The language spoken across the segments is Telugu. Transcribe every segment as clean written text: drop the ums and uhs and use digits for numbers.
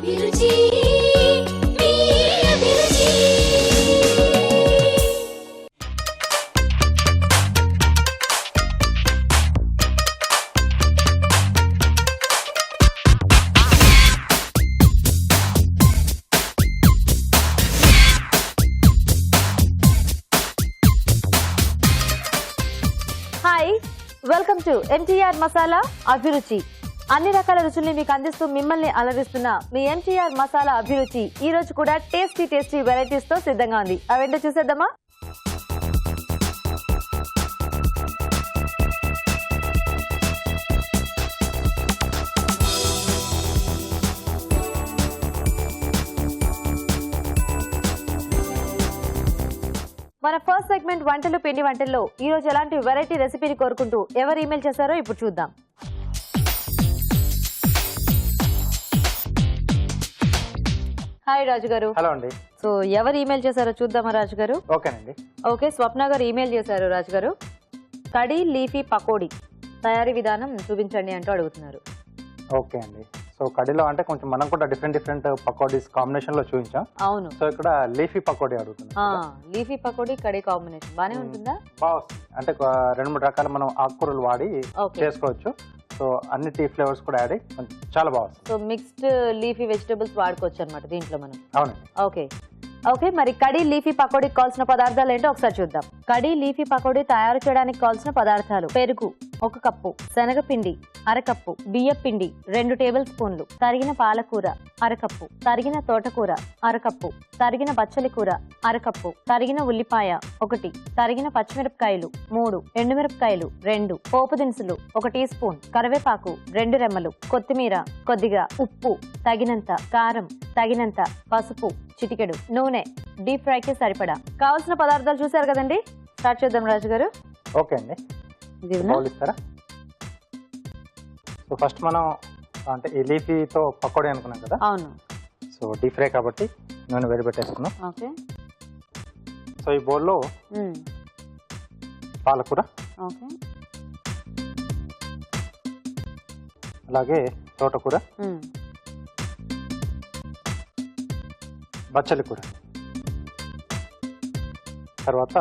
అభిరుచి మీ అభిరుచి. Hi, welcome to MTR masala అభిరుచి. అన్ని రకాల రుచుల్ని మీకు అందిస్తూ మిమ్మల్ని అలరిస్తున్న మీ ఎంటీఆర్ మసాలా అభిరుచి ఈ రోజు కూడా టేస్టీ వెరైటీస్ తో సిద్ధంగా ఉంది. అవేంటో చూసేద్దామా? మన ఫస్ట్ సెగ్మెంట్ వంటలు పిండి వంటల్లో ఈ రోజు ఎలాంటి వెరైటీ రెసిపీని కోరుకుంటూ ఎవరు ఈమెయిల్ చేశారో ఇప్పుడు చూద్దాం. హాయ్ రాజు గారు. హలో అండి. సో ఎవరు ఈమెయిల్ చేశారో చూద్దామా రాజు గారు? ఓకేనండి. ఓకే, స్వప్న గారు ఈమెయిల్ చేశారు. రాజు గారు, కడీ లీఫీ పకోడీ తయారీ విధానం చూపించండి అంటూ అడుగుతున్నారు. ఓకే అండి. సో కడీలో అంటే కొంచెం మనం కూడా డిఫరెంట్ పకోడీస్ కాంబినేషన్ లో చూపించాం. అవును. సో ఇక్కడ లీఫీ పకోడీ అడుగుతున్నాం. లీఫీ పకోడీ కడీ కాంబినేషన్ బానే ఉంటుందా? బాగుంది. అంటే 2-3 రకాల మనం ఆకుకూరలు వాడి చేసుకోవచ్చు. సో అన్ని టీ ఫ్లేవర్స్ కూడా యాడ్ అయ్యి చాలా బాగుంది. సో మిక్స్డ్ లీఫీ వెజిటబుల్స్ వాడుకోవచ్చు అనమాట దీంట్లో మనం. అవునండి. ఓకే, మరి కడీ లీఫీ పకోడీకి కావాల్సిన పదార్థాలు ఏంటో ఒకసారి చూద్దాం. కడీ లీఫీ పకోడీ తయారు చేయడానికి కావాల్సిన పదార్థాలు: పెరుగు 1 కప్పు, శనగపిండి 1/2 కప్పు, బియ్య పిండి 2 టేబుల్ స్పూన్లు, తరిగిన పాలకూర 1/2 కప్పు, తరిగిన తోటకూర 1/2 కప్పు, తరిగిన బచ్చలి కూర 1/2 కప్పు, తరిగిన ఉల్లిపాయ 1, తరిగిన పచ్చిమిరపకాయలు 3, ఎండుమిరపకాయలు 2, పోపు దినుసులు 1 టీ స్పూన్, కరివేపాకు 2 రెమ్మలు, కొత్తిమీర కొద్దిగా, ఉప్పు తగినంత, కారం తగినంత, పసుపు చిటికెడు, నూనె డీప్ ఫ్రైకి సరిపడా. కావాల్సిన పదార్థాలు చూసారు కదండి. స్టార్ట్ చేద్దాం రాజు గారు. ఓకే అండి. బౌల్ ఇస్తారా? సో ఫస్ట్ మనం అంటే ఈ లీఫీతో పకోడీ అనుకున్నాం కదా. అవును. సో డీప్ ఫ్రై కాబట్టి నూనె వేడి పెట్టేసుకున్నాం. ఓకే. సో ఈ బౌల్లో పాలకూర, ఓకే, అలాగే తోటకూర, బచ్చలి కూర, తర్వాత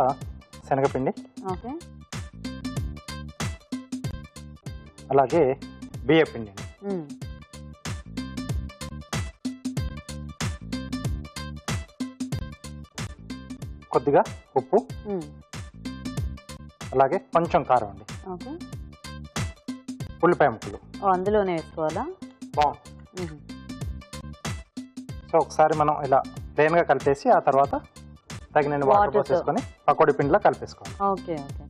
శనగపిండి, ఓకే, అలాగే బియ్య పిండి, కొద్దిగా ఉప్పు, అలాగే కొంచెం కారం అండి, ఓకే, ఉల్లిపాయ ముక్కలు అందులోనే వేసుకోవాలా? బాగుంది. సో ఒకసారి మనం ఇలా ప్లెయిన్ గా కలిపేసి ఆ తర్వాత తగినన్ని వాటర్ పోసేసుకొని పకోడీ పిండిలో కలిపేసుకోవాలి. Okay okay.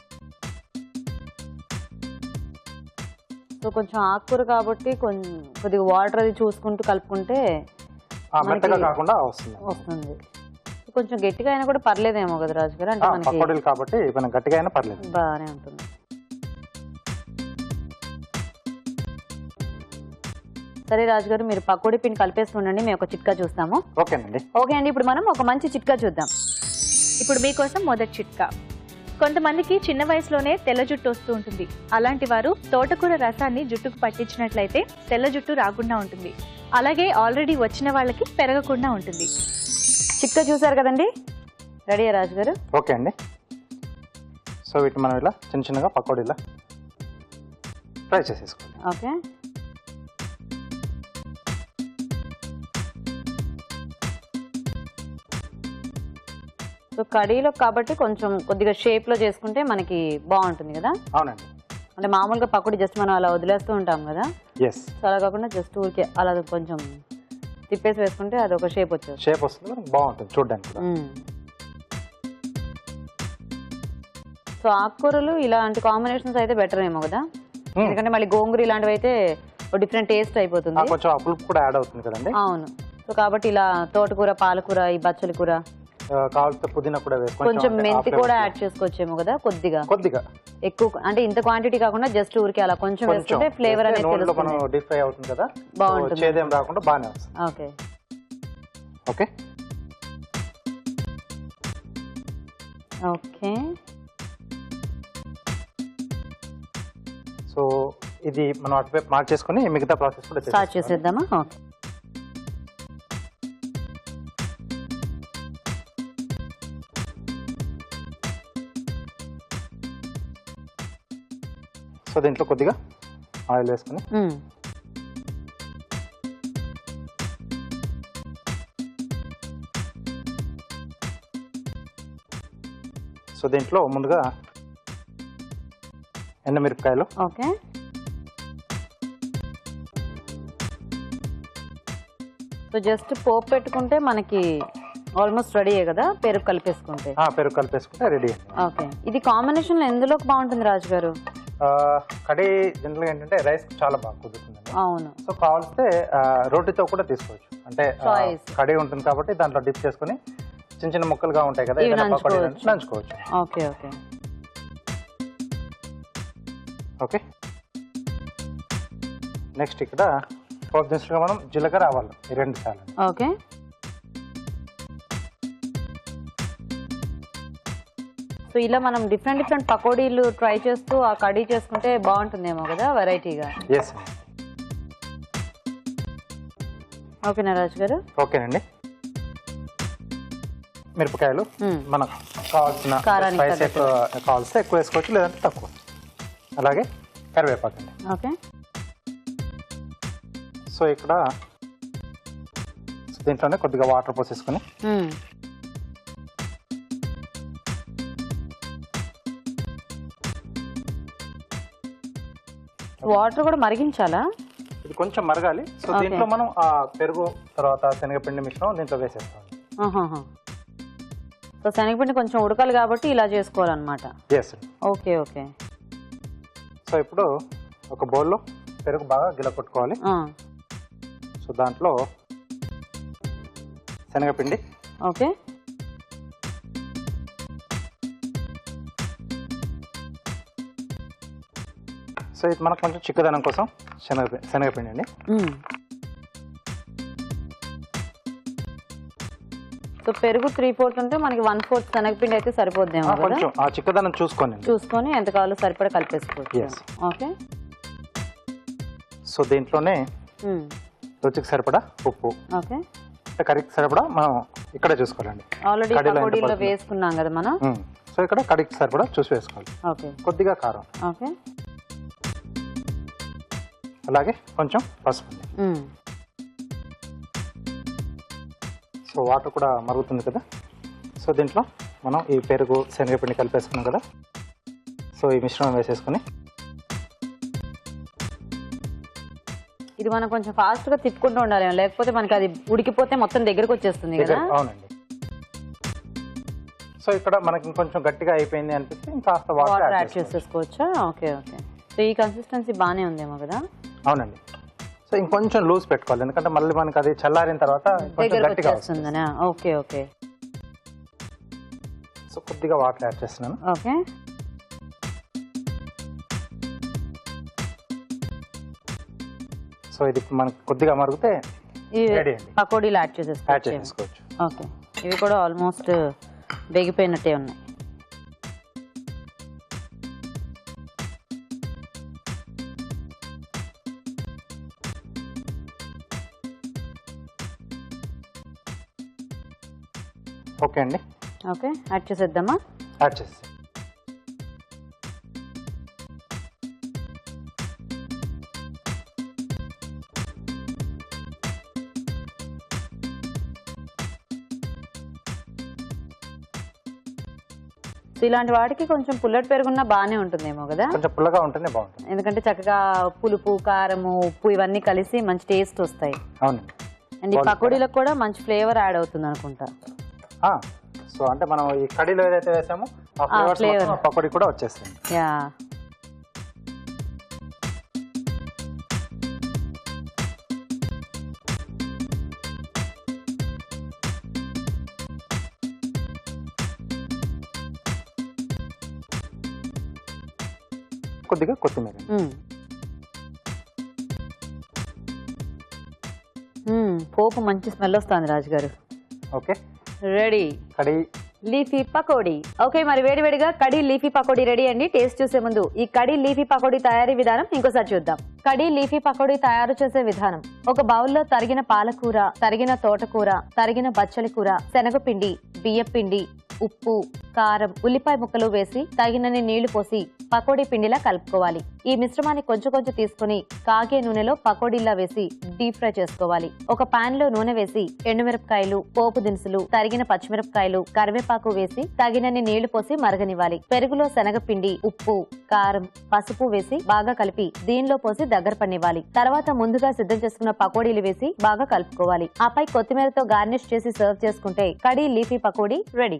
సో కొంచెం ఆకుకూర కాబట్టి కొద్దిగా వాటర్ అది చూసుకుంటూ కలుపుకుంటే మెత్తగా కాకుండా వస్తుంది. కొంచెం గట్టిగా అయినా కూడా పర్లేదేమో కదా రాజు గారు? అంటే పకోడీలు కాబట్టి మనం గట్టిగా అయినా పర్లేదు, బాగానే ఉంటుంది. సరే రాజు గారు, మీరు పకోడీ పిండి కలిపేస్తుండండి, మేము ఒక చిట్కా చూస్తాము. ఓకేనండి. ఓకే అండి, ఇప్పుడు మనం ఒక మంచి చిట్కా చూద్దాం. ఇప్పుడు మీకోసం మొదటి చిట్కా. కొంతమందికి చిన్న వయసులోనే తెల్ల జుట్టు వస్తూ ఉంటుంది. అలాంటి వారు తోటకూర రసాన్ని జుట్టుకు పట్టించినట్లయితే తెల్ల జుట్టు రాకుండా ఉంటుంది. అలాగే ఆల్రెడీ వచ్చిన వాళ్ళకి పెరగకుండా ఉంటుంది. చిట్కా చూసారు కదండి. రెడీయా రాజు గారు? ఓకే అండి. సో వీటిని మనం ఇలా చిన్నగా పకోడీలా ఫ్రై చేసేసుకోండి. ఓకే. సో కడీలో కాబట్టి కొంచెం కొద్దిగా షేప్ లో చేసుకుంటే మనకి బాగుంటుంది కదా? అవునండి. అంటే మామూలుగా పకోడీ జస్ట్ మనం అలా వదిలేస్తూ ఉంటాం కదా. సో అలా కాకుండా జస్ట్ ఊరికే అలా కొంచెం తిప్పేసి వేసుకుంటే అది ఒక షేప్ వస్తుంది, బాగుంటుంది చూడడానికి. సో ఆకుకూరలు ఇలాంటి కాంబినేషన్స్ అయితే బెటర్ ఏమో కదా, ఎందుకంటే మళ్ళీ గోంగూర ఇలాంటివి అయితే డిఫరెంట్ టేస్ట్ అయిపోతుంది. కొంచెం పులుపు కూడా యాడ్ అవుతుంది కదండి. అవును. సో కాబట్టి ఇలా తోటకూర, పాలకూర, ఈ బచ్చలి కూర, కావాల్సిన పుదీనా కూడా వేసుకోవచ్చు, కొంచెం మెంతి కూడా యాడ్ చేసుకోవచ్చేమో కదా. కొద్దిగా ఎక్కువ అంటే ఇంత క్వాంటిటీ కాకుండా జస్ట్ ఊరికి అలా కొంచెం వేసుకుంటే ఫ్లేవర్ అనేది తెలుస్తుంది. డీప్ ఫ్రై అవుతుంది కదా, బాగుంటుంది, చేదేం రాకుండా బాగానే వస్తుంది. Okay okay okay. సో ఇది మనం అటువైపు మార్చేసుకుని మిగతా ప్రాసెస్ కూడా స్టార్ట్ చేసేద్దామా? ఓకే. సో దీంట్లో కొద్దిగా ఆయిల్ వేసుకొని సో దీంట్లో ముందుగా ఎండుమిరపకాయలు, ఓకే. సో జస్ట్ పోపు పెట్టుకుంటే మనకి ఆల్మోస్ట్ రెడీయే కదా, పెరుగు కలిపేసుకుంటే. పెరుగు కలిపేసుకుంటే రెడీ. ఓకే. ఇది కాంబినేషన్ ఎందులోకి బాగుంటుంది రాజు గారు? కర్రీ జనరల్గా ఏంటంటే రైస్ చాలా బాగా కుదురుతుందండి. అవును. సో కావాల్స్తే రోటీతో కూడా తీసుకోవచ్చు. అంటే కర్రీ ఉంటుంది కాబట్టి దాంట్లో డిప్ చేసుకుని చిన్న చిన్న ముక్కలుగా ఉంటాయి కదా, నంచుకోవచ్చు. Okay okay okay. నెక్స్ట్ ఇక్కడ పోపు దినుసులుగా మనం జీలకర్ర, ఆవాలు ఈ రెండు చాలు. ఓకే. సో ఇలా మనం డిఫరెంట్ పకోడీలు ట్రై చేస్తూ ఆ కర్రీ చేసుకుంటే బాగుంటుందేమో కదా, వెరైటీగా. ఎస్. ఓకేనా రాజు గారు? ఓకేనండి. మిరపకాయలు మనకు కావాల్సిన స్పైస్ కావాల్స్తే ఎక్కువ వేసుకోవచ్చు, లేదంటే తక్కువ. అలాగే కరివేపాకు అండి. ఓకే. సో ఇక్కడ దీంట్లోనే కొద్దిగా వాటర్ పోసేసుకుని వాటర్ కూడా మరిగించాలా? ఇది కొంచెం మరగాలి. సో దీంట్లో మనం ఆ పెరుగు తర్వాత శనగపిండి మిశ్రమం దీంట్లో వేసేస్తాం. సో శనగపిండి కొంచెం ఉడకాలి కాబట్టి ఇలా చేసుకోవాలన్నమాట. ఎస్. Okay okay. సో ఇప్పుడు ఒక బౌల్లో పెరుగు బాగా గిలకొట్టుకోవాలి. సో దాంట్లో శనగపిండి, ఓకే, సో ఇది మనకు కొంచెం చిక్కదనం కోసం శనగపిండి అండి. సో పెరుగు 3/4 ఉంటే మనకి 1/4 శనగపిండి అయితే సరిపోద్దేమో. కొంచెం ఆ చిక్కదనం చూసుకొని ఎంత కావాలో సరిపడా కలిపేసుకోవచ్చు. ఓకే. సో దీంట్లోనే రుచికి సరిపడా ఉప్పు, ఓకే, కర్రీకి సరిపడా మనం ఇక్కడే చూసుకోవాలండి. ఆల్రెడీ పకోడీలో వేసుకున్నాం కదా మనం. సో ఇక్కడ కర్రీకి సరిపడా చూసి వేసుకోవాలి. ఓకే. కొద్దిగా కారం, ఓకే, అలాగే కొంచెం పసుపు. సో వాటర్ కూడా మరుగుతుంది కదా. సో దీంట్లో మనం ఈ పెరుగు శనగపిండి కలిపేసుకున్నాం కదా. సో ఈ మిశ్రమం వేసేసుకుని ఇది మనం కొంచెం ఫాస్ట్ గా తిప్పుకుంటూ ఉండాలి, లేకపోతే మనకి అది ఉడికిపోతే మొత్తం దగ్గరకు వచ్చేస్తుంది కదా. అవునండి. సో ఇక్కడ మనకి ఇంకొంచెం గట్టిగా అయిపోయింది అనిపిస్తే ఇంకా వాటర్ యాడ్ చేసేసుకోవచ్చా? Okay okay. సో ఈ కన్సిస్టెన్సీ బాగానే ఉందేమో కదా. అవునండి. సో ఇంకొంచెం లూజ్ పెట్టుకోవాలి, ఎందుకంటే మళ్ళీ మనకి అది చల్లారిన తర్వాత గట్టిగా వస్తుంది. Okay okay. సో కొద్దిగా వాటర్ యాడ్ చేస్తున్నాను. ఓకే. సో ఇది మనకు కొద్దిగా మరిగితే పకోడీలు యాడ్ చేసేసుకోవచ్చు. ఓకే. ఇవి కూడా ఆల్మోస్ట్ వేగిపోయినట్టే ఉన్నాయి. ఓకే అండి. ఓకే, యాడ్ చేసేద్దామా? యాడ్ చేసి ఇలాంటి వాటికి కొంచెం పుల్లటి పెరుగున్నా బాగానే ఉంటుందేమో కదా. కొంచెం పుల్లగా ఉంటేనే బాగుంటుంది, ఎందుకంటే చక్కగా పులుపు, కారము, ఉప్పు ఇవన్నీ కలిసి మంచి టేస్ట్ వస్తాయి. అవునండి. అండ్ ఈ పకోడీలకు కూడా మంచి ఫ్లేవర్ యాడ్ అవుతుంది అనుకుంటా. సో అంటే మనం ఈ కడీలో ఏదైతే వేసామో ఆ ఫ్లేవర్స్ పకోడీ కూడా వచ్చేస్తుంది. యా. కొద్దిగా కొత్తిమీర. పోపు మంచి స్మెల్ వస్తుంది రాజుగారు. ఓకే, రెడీ కడీ లీఫీ పకోడీ. ఓకే, మరి వేడివేడిగా కడీ లీఫీ పకోడీ రెడీ అండి. టేస్ట్ చూసే ముందు ఈ కడీ లీఫీ పకోడీ తయారీ విధానం ఇంకోసారి చూద్దాం. కడీ లీఫీ పకోడీ తయారు చేసే విధానం: ఒక బౌల్లో తరిగిన పాలకూర, తరిగిన తోటకూర, తరిగిన బచ్చలి కూర, శనగపిండి, బియ్యపిండి, ఉప్పు, కారం, ఉల్లిపాయ ముక్కలు వేసి తగినన్ని నీళ్లు పోసి పకోడీ పిండిలా కలుపుకోవాలి. ఈ మిశ్రమాన్ని కొంచెం కొంచెం తీసుకుని కాగే నూనెలో పకోడీలా వేసి డీప్ ఫ్రై చేసుకోవాలి. ఒక పాన్ లో నూనె వేసి ఎండుమిరపకాయలు, పోపు దినుసులు, తరిగిన పచ్చిమిరపకాయలు, కరివేపాకు వేసి తగినన్ని నీళ్లు పోసి మరగనివ్వాలి. పెరుగులో శనగపిండి, ఉప్పు, కారం, పసుపు వేసి బాగా కలిపి దీనిలో పోసి దగ్గర పనివ్వాలి. తర్వాత ముందుగా సిద్ధం చేసుకున్న పకోడీలు వేసి బాగా కలుపుకోవాలి. ఆపై కొత్తిమీరతో గార్నిష్ చేసి సర్వ్ చేసుకుంటే కడీ లీఫీ పకోడీ రెడీ.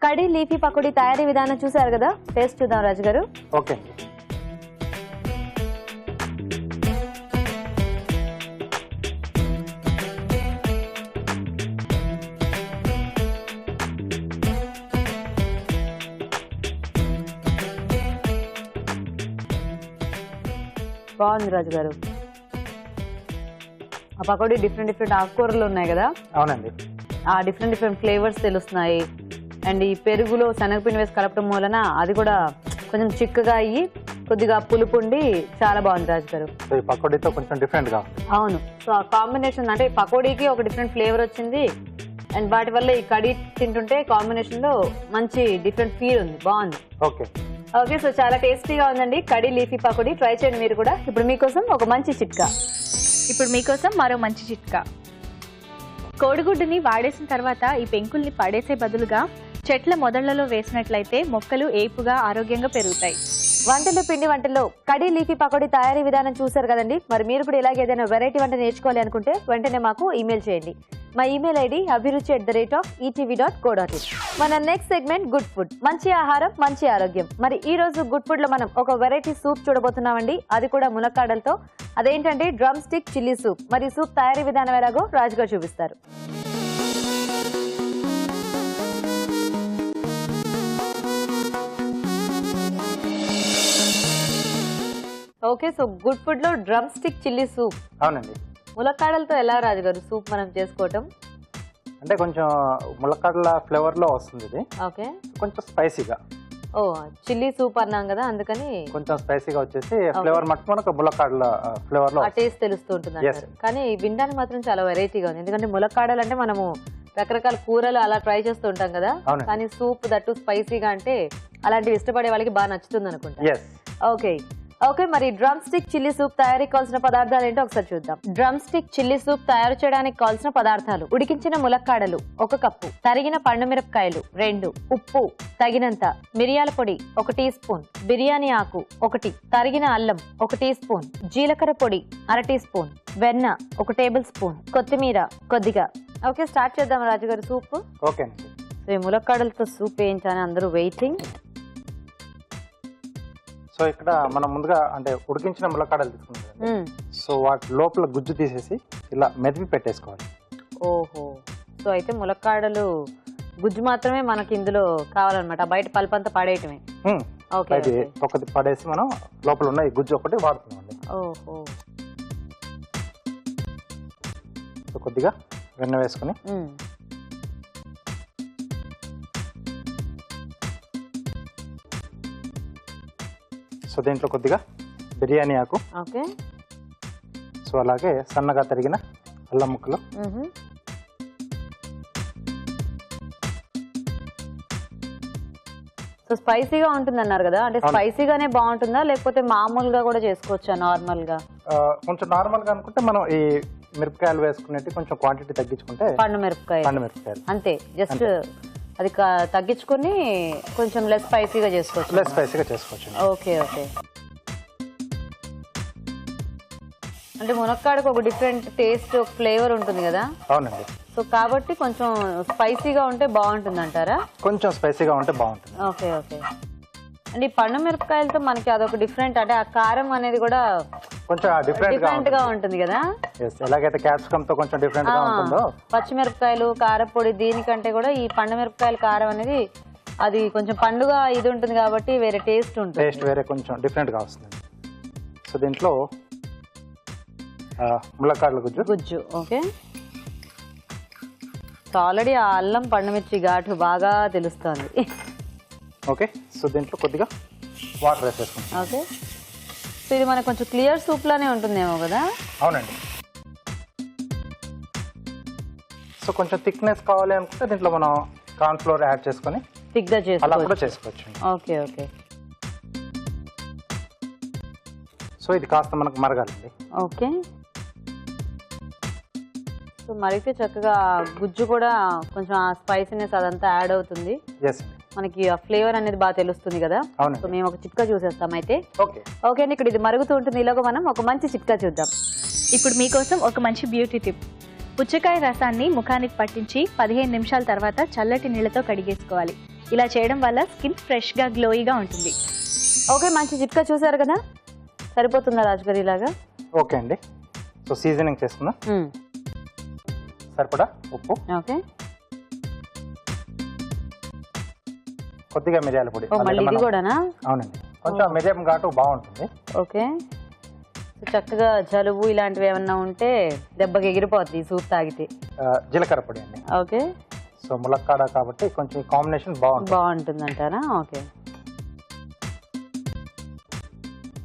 కడీ లీఫీ పకోడీ తయారీ విధానం చూసారు కదా, టేస్ట్ చూద్దాం రాజు గారు. ఓకే. బాగుంది రాజు గారు. ఆ పకోడీ డిఫరెంట్ ఆకుకూరలు ఉన్నాయి కదా, అవునండి. ఆ డిఫరెంట్ ఫ్లేవర్స్ తెలుస్తున్నాయి. అండ్ ఈ పెరుగులో శనగపిండి వేసి కలపడం మూలన అది కూడా కొంచెం చిక్కగా అయ్యి కొద్దిగా పులుపు ఉండి చాలా బాగుంది రాజు గారు. ఈ పకోడీతో కొంచెం డిఫరెంట్ గా. అవును. సో ఆ కాంబినేషన్ అంటే పకోడీకి ఒక డిఫరెంట్ ఫ్లేవర్ వచ్చింది అండ్ వాటి వల్ల ఈ కడీ తింటుంటే కాంబినేషన్ లో మంచి డిఫరెంట్ ఫీల్ ఉంది. బాగుంది. Okay okay. సో చాలా టేస్టీగా ఉందండి కడీ లీఫీ పకోడీ. ట్రై చేయండి మీరు కూడా. ఇప్పుడు మీకోసం ఒక మంచి చిట్కా. ఇప్పుడు మీకోసం మరో మంచి చిట్కా. కోడిగుడ్డుని వాడేసిన తర్వాత ఈ పెంకుల్ని పడేసే బదులుగా చెట్ల మొదళ్లలో వేసినట్లయితే మొక్కలు ఏపుగా ఆరోగ్యంగా పెరుగుతాయి. వంటల్లో కడీ లీఫీ పకోడీ తయారీ విధానం చూసారు కదండి. మరి మీరు కూడా ఇలాగే ఏదైనా వెరైటీ వంట నేర్చుకోవాలి అనుకుంటే వెంటనే మాకు ఈమెయిల్ చేయండి. మా ఈమెయిల్ ఐడి abhiruchi@etv.co.in. మన నెక్స్ట్ సెగ్మెంట్ గుడ్ ఫుడ్. మంచి ఆహారం మంచి ఆరోగ్యం. మరి ఈ రోజు గుడ్ ఫుడ్ లో మనం ఒక వెరైటీ సూప్ చూడబోతున్నామండి. అది కూడా ములక్కాడలతో. అదేంటంటే డ్రమ్ స్టిక్ చిల్లీ సూప్. మరి సూప్ తయారీ విధానం ఎలాగో రాజుగారు చూపిస్తారు. ఓకే. సో గుడ్ ఫుడ్ లో డ్రమ్ స్టిక్ చిల్లీ సూప్. అవునండి. ములక్కాడలతో ఎలా రాజుగారు సూప్ మనం చేసుకోవటం? అంటే కొంచెం ములక్కాడల ఫ్లేవర్ లో వస్తుంది ఇది. ఓకే. కొంచెం స్పైసీగా. ఓ చిల్లీ సూప్ అన్నాం కదా, అందుకని కొంచెం స్పైసీగా వచ్చేసి ఫ్లేవర్ మటుకు మనకు ములక్కాడల ఫ్లేవర్ లో ఆ టేస్ట్ తెలుస్తూ ఉంటుంది అంటారు. కానీ వినడానికి మాత్రం చాలా వెరైటీగా ఉంది. ఎందుకంటే ములక్కాడలు అంటే మనము రకరకాల కూరలు అలా ట్రై చేస్తూ ఉంటాం కదా, కానీ సూప్ దట్టు స్పైసీగా అంటే అలాంటివి ఇష్టపడే వాళ్ళకి బాగా నచ్చుతుంది అనుకుంటా. ఓకే. ఓకే. మరి డ్రమ్ స్టిక్ చిల్లీ సూప్ తయారీకి కావాల్సిన పదార్థాలు ఏంటో ఒకసారి చూద్దాం. డ్రమ్ స్టిక్ చిల్లీ సూప్ తయారు చేయడానికి కావాల్సిన పదార్థాలు: ఉడికించిన ములక్కాడలు 1 కప్పు, తరిగిన పండు మిరపకాయలు 2, ఉప్పు తగినంత, మిరియాల పొడి 1 టీ స్పూన్, బిర్యానీ ఆకు 1, తరిగిన అల్లం 1 టీ స్పూన్, జీలకర్ర పొడి 1/2 టీ స్పూన్, వెన్న 1 టేబుల్ స్పూన్, కొత్తిమీర కొద్దిగా. ఓకే, స్టార్ట్ చేద్దాం రాజుగారు సూప్. ఓకే. ఈ ములక్కాడలతో సూప్ వేయించాలని అందరూ వెయిటింగ్. సో ఇక్కడ మనం ముందుగా అంటే ఉడికించిన ములక్కాడలు తీసుకుంటాం. సో వాటి లోపల గుజ్జు తీసేసి ఇలా మెదిపి పెట్టేసుకోవాలి. ఓహో. సో అయితే ములక్కాడలు గుజ్జు మాత్రమే మనకి ఇందులో కావాలన్నమాట, బయట పల్పంతా పడేయటమే. ఓకే. ఒకటి పడేసి మనం లోపల ఉన్న ఈ గుజ్జు ఒకటి వాడుతున్నామండి. ఓహో. సో కొద్దిగా వెన్న వేసుకుని సో దీంట్లో కొద్దిగా బిర్యానీ ఆకు. ఓకే. సో అలాగే సన్నగా తరిగిన అల్లం ముక్కలు, సో స్పైసీగా ఉంటుంది అన్నారు కదా, అంటే స్పైసీగానే బాగుంటుందా లేకపోతే మామూలుగా కూడా చేసుకోవచ్చా? నార్మల్ గా కొంచెం నార్మల్ గా అనుకుంటే మనం ఈ మిరపకాయలు వేసుకునేది కొంచెం క్వాంటిటీ తగ్గించుకుంటే పండు మిరపకాయలు అంతే, జస్ట్ అది తగ్గించుకుని కొంచెం లెస్ స్పైసీగా చేసుకోవచ్చు. ఓకే. ఓకే. అంటే మునక్కాడకు ఒక డిఫరెంట్ టేస్ట్, ఒక ఫ్లేవర్ ఉంటుంది కదా. అవునండి. సో కాబట్టి కొంచెం స్పైసీగా ఉంటే బాగుంటుంది అంటారా? కొంచెం స్పైసీగా ఉంటే బాగుంటుంది. ఓకే. ఓకే. అంటే ఈ పండు మిరపకాయలతో మనకి అదొక డిఫరెంట్, అంటే ఆ కారం అనేది కూడా కొంచెం డిఫరెంట్ గా ఉంటుంది కదా. ఎలాగైతే క్యాప్సికమ్ తో కొంచెం డిఫరెంట్ గా ఉంటుందో, పచ్చిమిరపకాయలు కారపొడి దీనికంటే కూడా ఈ పండు మిరపకాయల కారం అనేది అది కొంచెం పండుగ ఇది ఉంటుంది కాబట్టి వేరే టేస్ట్ ఉంటుంది. టేస్ట్ వేరే కొంచెం డిఫరెంట్ గా వస్తుంది. సో దీంట్లో ములక్కాడల గుజ్జు. ఓకే. సో ఆల్రెడీ ఆ అల్లం పండుమిర్చి ఘాటు బాగా తెలుస్తుంది. ఓకే. సో దీంట్లో కొద్దిగా వాటర్ వేసేసుకుంటాం. ఓకే. సో ఇది మనకు కొంచెం క్లియర్ సూప్ లానే ఉంటుందేమో కదా. అవునండి. సో కొంచెం థిక్నెస్ కావాలి అనుకుంటే దీంట్లో మనం కార్న్ ఫ్లోర్ యాడ్ చేసుకొని థిక్గా అలా కూడా చేసుకోవచ్చు. చేసుకోవచ్చు. ఓకే ఓకే సో ఇది కాస్త మనకు మరగాలండి. ఓకే. సో మరిగితే చక్కగా గుజ్జు కూడా కొంచెం ఆ స్పైసీనెస్ అదంతా యాడ్ అవుతుంది, ఎస్ మనకి ఆ ఫ్లేవర్ అనేది బాగా తెలుస్తుంది కదా. సో అవునండి. మేము ఒక చిట్కా చూసేస్తాం అయితే. ఓకే ఓకే అండి, ఇక్కడ ఇది మరుగుతూ ఉంటుంది, ఇలాగ మనం ఒక మంచి చిట్కా చూద్దాం. ఇప్పుడు మీకోసం ఒక మంచి బ్యూటీ టిప్. పుచ్చకాయ రసాన్ని ముఖానికి పట్టించి 15 నిమిషాల తర్వాత చల్లటి నీళ్ళతో కడిగేసుకోవాలి. ఇలా చేయడం వల్ల స్కిన్ ఫ్రెష్గా గ్లోయిగా ఉంటుంది. ఓకే, మంచి చిట్కా చూసారు కదా. సరిపోతుందా రాజుగారు ఇలాగా? ఓకే అండి. సో సీజనింగ్ చేసుకుందాం. మ్మ్. సరిపడా ఉప్పు, ఓకే. కొద్దిగా మిరియాల పొడి. ఓ మళ్ళీ ఇది కూడానా? అవునండి, కొంచెం మిరియం ఘాటు బాగుంటుంది. ఓకే. సో చక్కగా జలుబు ఇలాంటివి ఏమన్నా ఉంటే దెబ్బకి ఎగిరిపోద్ది ఈ సూప్ తాగితే. జీలకర్ర పొడి అండి. ఓకే. సో ములక్కాడ కాబట్టి కొంచెం కాంబినేషన్ బాగుంటుంది. బాగుంటుంది అంటారా? ఓకే.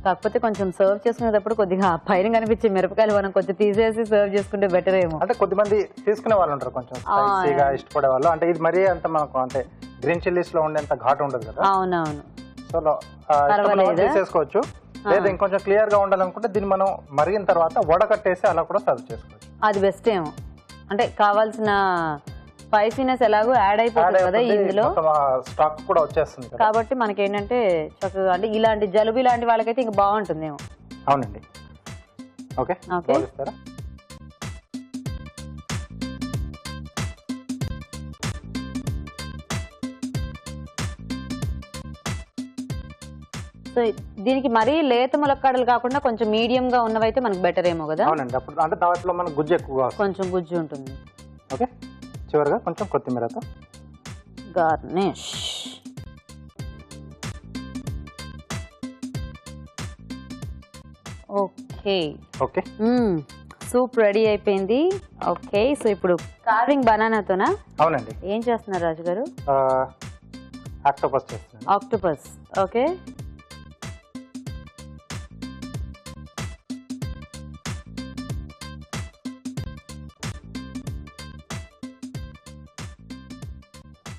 కాకపోతే కొంచెం సర్వ్ చేసుకునేటప్పుడు కొద్దిగా పైన కనిపించే మిరపకాయలు మనం కొంచెం తీసేసి సర్వ్ చేసుకుంటే బెటర్ ఏమో. అంటే కొద్దిమంది తీసుకునే వాళ్ళు ఉంటారు కొంచెం స్పైసీగా ఇష్టపడే వాళ్ళు. అంటే ఇది మరీ అంత మనకు అంటే గ్రీన్ చిల్లీస్ లో ఉండేంత ఘాటు ఉండదు కదా. అవునవును. సో తీసేసుకోవచ్చు. లేదా ఇంకొంచెం క్లియర్ గా ఉండాలనుకుంటే దీన్ని మనం మరిగిన తర్వాత వడకట్టేసి అలా కూడా సర్వ్ చేసుకోవచ్చు. అది బెస్ట్ ఏమో. అంటే కావాల్సిన స్పైసీనెస్ ఎలాగో యాడ్ అయిపోతుంది కదా ఇందులో, స్టాక్ కూడా వచ్చేస్తుంది కదా. కాబట్టి మనకి ఏంటంటే చక్కగా అంటే ఇలాంటి జలుబు ఇలాంటి వాళ్ళకైతే ఇంకా బాగుంటుందేమో. అవునండి. Okay okay. ఇస్తారా? సో దీనికి మరీ లేత ములక్కాడలు కాకుండా కొంచెం మీడియం గా ఉన్నవైతే మనకు బెటర్ ఏమో కదా. అవునండి, అప్పుడు అంటే దాంట్లో మనకు గుజ్జు ఎక్కువగా వస్తుంది. కొంచెం గుజ్జు ఉంటుంది. ఓకే, చివరిగా కొంచెం కొత్తిమీరతో garnish. Okay okay. Soup ready అయిపోయింది. ఓకే, సో ఇప్పుడు కార్వింగ్ బనానాతోనా? అవునండి. ఏం చేస్తున్నారు రాజు గారు? ఆక్టోపస్ చేస్తున్నాను. ఆక్టోపస్. ఓకే.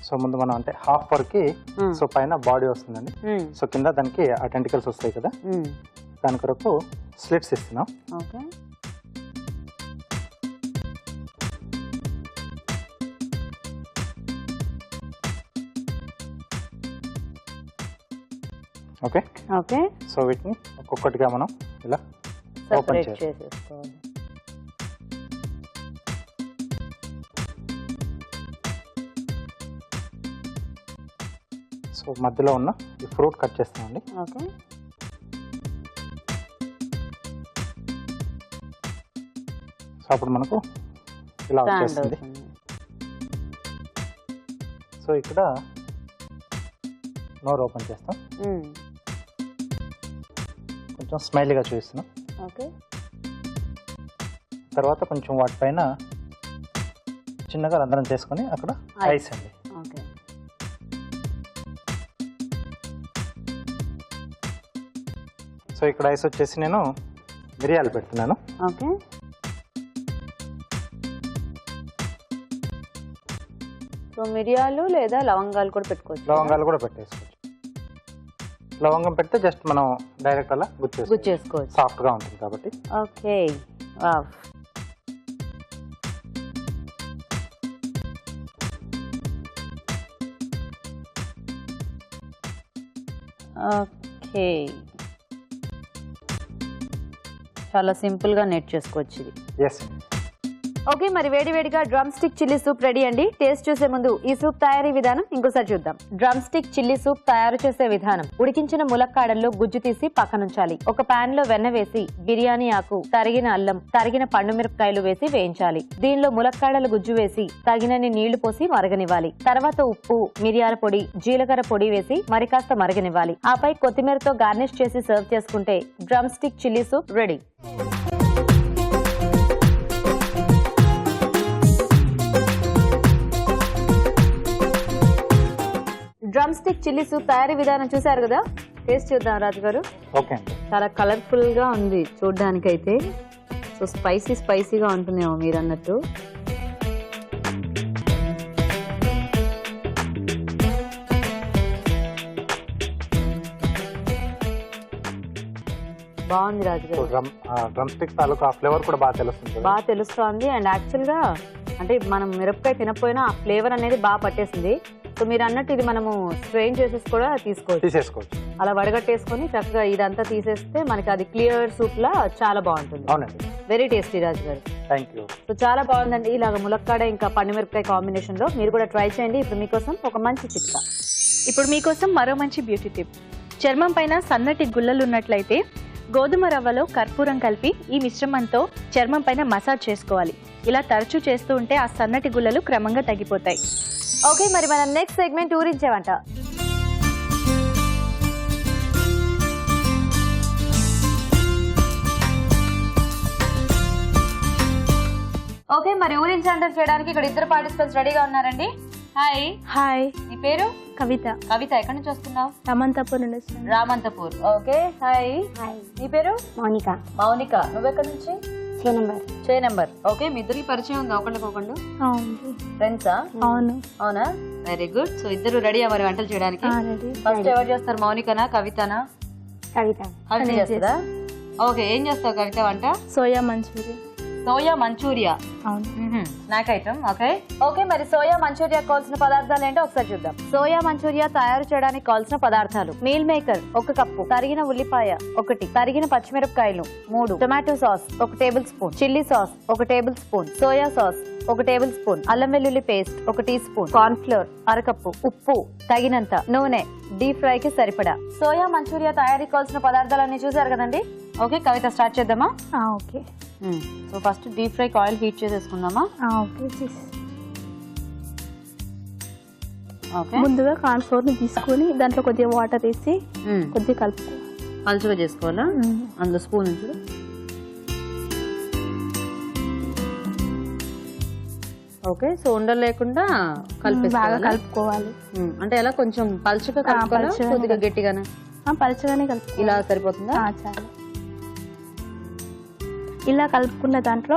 సో ముందు మనం అంటే హాఫ్ వరకు సో పైన బాడీ వస్తుందండి. సో కింద దానికి ఆ టెంటికల్స్ వస్తాయి కదా, దాని కొరకు స్లిట్స్ ఇస్తున్నాం. ఓకే. ఓకే. ఓకే. సో వీటిని ఒక్కొక్కటిగా మనం ఇలా ఓపెన్ సెపరేట్ చేయాలి. చేసేసుకోవాలి. సో మధ్యలో ఉన్న ఈ ఫ్రూట్ కట్ చేస్తామండి. ఓకే. సో అప్పుడు మనకు ఇలా స్టాండ్ వచ్చేస్తుంది. అవుతుంది. సో ఇక్కడ నోరు ఓపెన్ చేస్తాం, కొంచెం స్మైలీగా చూపిస్తున్నాం. ఓకే. తర్వాత కొంచెం వాటిపైన చిన్నగా రంధ్రం చేసుకొని అక్కడ ఐస్ అండి. ఓకే. సో ఇక్కడ ఐస్ వచ్చేసి నేను మిరియాలు పెడుతున్నాను. ఓకే. సో మిరియాలు లేదా లవంగాలు కూడా పెట్టుకోవచ్చు. లవంగాలు కూడా పెట్టేసుకోవచ్చు. లవంగం పెడితే జస్ట్ మనం డైరెక్ట్ అలా గుచ్చేసుకోవచ్చు, సాఫ్ట్ గా ఉంటుంది కాబట్టి. ఓకే. వావ్. ఓకే, చాలా సింపుల్ గా నెట్ చేసుకోవచ్చు ఇది. ఎస్. ఓకే, మరి వేడివేడిగా drum stick chilli soup ready అండి. టేస్ట్ చూసే ముందు ఈ సూప్ తయారీ విధానం ఇంకోసారి చూద్దాం. డ్రమ్ స్టిక్ చిల్లీ సూప్ తయారు చేసే విధానం: ఉడికించిన ములక్కాడల్లో గుజ్జు తీసి పక్కనుంచాలి. ఒక పాన్ లో వెన్న వేసి బిర్యానీ ఆకు, తరిగిన అల్లం, తరిగిన పండు మిరపకాయలు వేసి వేయించాలి. దీనిలో ములక్కాడల గుజ్జు వేసి తగినన్ని నీళ్లు పోసి మరగనివ్వాలి. తర్వాత ఉప్పు, మిరియాల పొడి, జీలకర్ర పొడి వేసి మరి కాస్త మరగనివ్వాలి. ఆపై కొత్తిమీరతో గార్నిష్ చేసి సర్వ్ చేసుకుంటే drum stick chilli soup ready. Drum stick chilli soup తయారీ విధానం చూసారు కదా. టేస్ట్ చూద్దాం రాజు గారు. ఓకే అండి. చాలా కలర్ఫుల్ గా ఉంది చూడ్డానికైతే. సో స్పైసీగా ఉంటుందేమో మీరు అన్నట్టు. బాగుంది రాజు గారు. డ్రమ్ స్టిక్ తాలూకు ఆ ఫ్లేవర్ కూడా బాగా తెలుస్తుంది కదా. బాగా తెలుస్తుంది. అండ్ యాక్చువల్ గా అంటే మనం మిరపకాయ తినకపోయినా ఆ ఫ్లేవర్ అనేది బాగా పట్టేసింది. సో మీరు అన్నట్టు ఇది మనము స్ట్రెయిన్ చేసేసి కూడా తీసేసుకోవచ్చు. అలా వడగట్టేసుకొని చక్కగా ఇదంతా తీసేస్తే మనకి అది క్లియర్ సూప్ లా చాలా బాగుంటుంది. అవునండి. వెరీ టేస్టీ రాజు గారు. Thank you. సో చాలా బాగుందండి. ఇలాగ ములక్కాడ ఇంకా పండుమిరపకాయ కాంబినేషన్ లో మీరు కూడా ట్రై చేయండి. ఇప్పుడు మీకోసం ఒక మంచి చిట్కా. ఇప్పుడు మీకోసం మరో మంచి బ్యూటీ టిప్. చర్మం పైన సన్నటి గుల్లలు ఉన్నట్లయితే గోధుమ రవ్వలో కర్పూరం కలిపి ఈ మిశ్రమంతో చర్మం పైన మసాజ్ చేసుకోవాలి. ఇలా తరచూ చేస్తూ ఉంటే ఆ సన్నటి గుల్లలు క్రమంగా తగ్గిపోతాయి. ఓకే, మరి మన నెక్స్ట్ సెగ్మెంట్ ఊరించేవంట. ఓకే, మరి ఊరించంటర్ చేయడానికి ఇక్కడ ఇద్దరు పార్టిసిపెంట్స్ రెడీగా ఉన్నారండి. హాయ్. హాయ్, నీ పేరు? కవిత. కవిత, ఎక్కడి నుంచి వస్తున్నావు? రామంతపూర్ నుండి వస్తున్నాను. రామంతపూర్. Okay, hi. నీ పేరు? మౌనిక. మౌనిక, నువ్వెక్కడి నుంచి? ఛే నెంబర్. ఓకే, మీ ఇద్దరికి పరిచయం ఉందా ఒకళ్ళకొకళ్ళు? అవును. ఫ్రెండ్సా? అవును. అవునా, వెరీ గుడ్. సో ఇద్దరు రెడీ మరి వంటలు చేయడానికి? రెడీ. ఫస్ట్ ఎవరు చేస్తారు, మౌనికనా కవితనా? కవిత. కవిత చేస్తుందా? ఓకే, ఏం చేస్తావు కవిత వంట? Soya manchuria. Soya manchuria. అవును. Snack item. ఓకే ఓకే, మరి సోయా మంచూరియా కావాల్సిన పదార్థాలు ఏంటో ఒకసారి చూద్దాం. సోయా మంచూరియా తయారు చేయడానికి కావాల్సిన పదార్థాలు: మీల్ మేకర్ 1 కప్పు, తరిగిన ఉల్లిపాయ 1, తరిగిన పచ్చిమిరపకాయలు 3, tomato sauce 1 tablespoon, chilli sauce 1 tablespoon, soya sauce 1 tablespoon, అల్లం వెల్లుల్లి paste 1 teaspoon, corn flour 1/2 cup, ఉప్పు తగినంత, నూనె డీప్ ఫ్రై కి సరిపడా. సోయా మంచూరియా తయారీకి కావాల్సిన పదార్థాలన్నీ చూసారు కదండి. ఓకే, కవిత స్టార్ట్ చేద్దామా? ఓకే. సో ఫస్ట్ డీప్ ఫ్రైకి ఆయిల్ హీట్ చేసేసుకుందామా? ఓకే. ఓకే, ముందుగా కార్న్ ఫ్లోర్ ని తీసుకొని దాంట్లో కొద్దిగా వాటర్ వేసి కొద్దిగా కలుపుకోవాలి. పలుచగా చేసుకోవాలా? అందులో స్పూన్ నుంచి ఓకే. సో ఉండలు లేకుండా బాగా కలుపుకోవాలి. అంటే ఎలా కొంచెం పలుచగా కలుపుకోవాలా, పలుచగానే కొద్దిగా గట్టిగానా? పలుచగానే కలుపుకోవాలి. ఇలా సరిపోతుందా? చాలు. ఇలా కలుపుకున్న దాంట్లో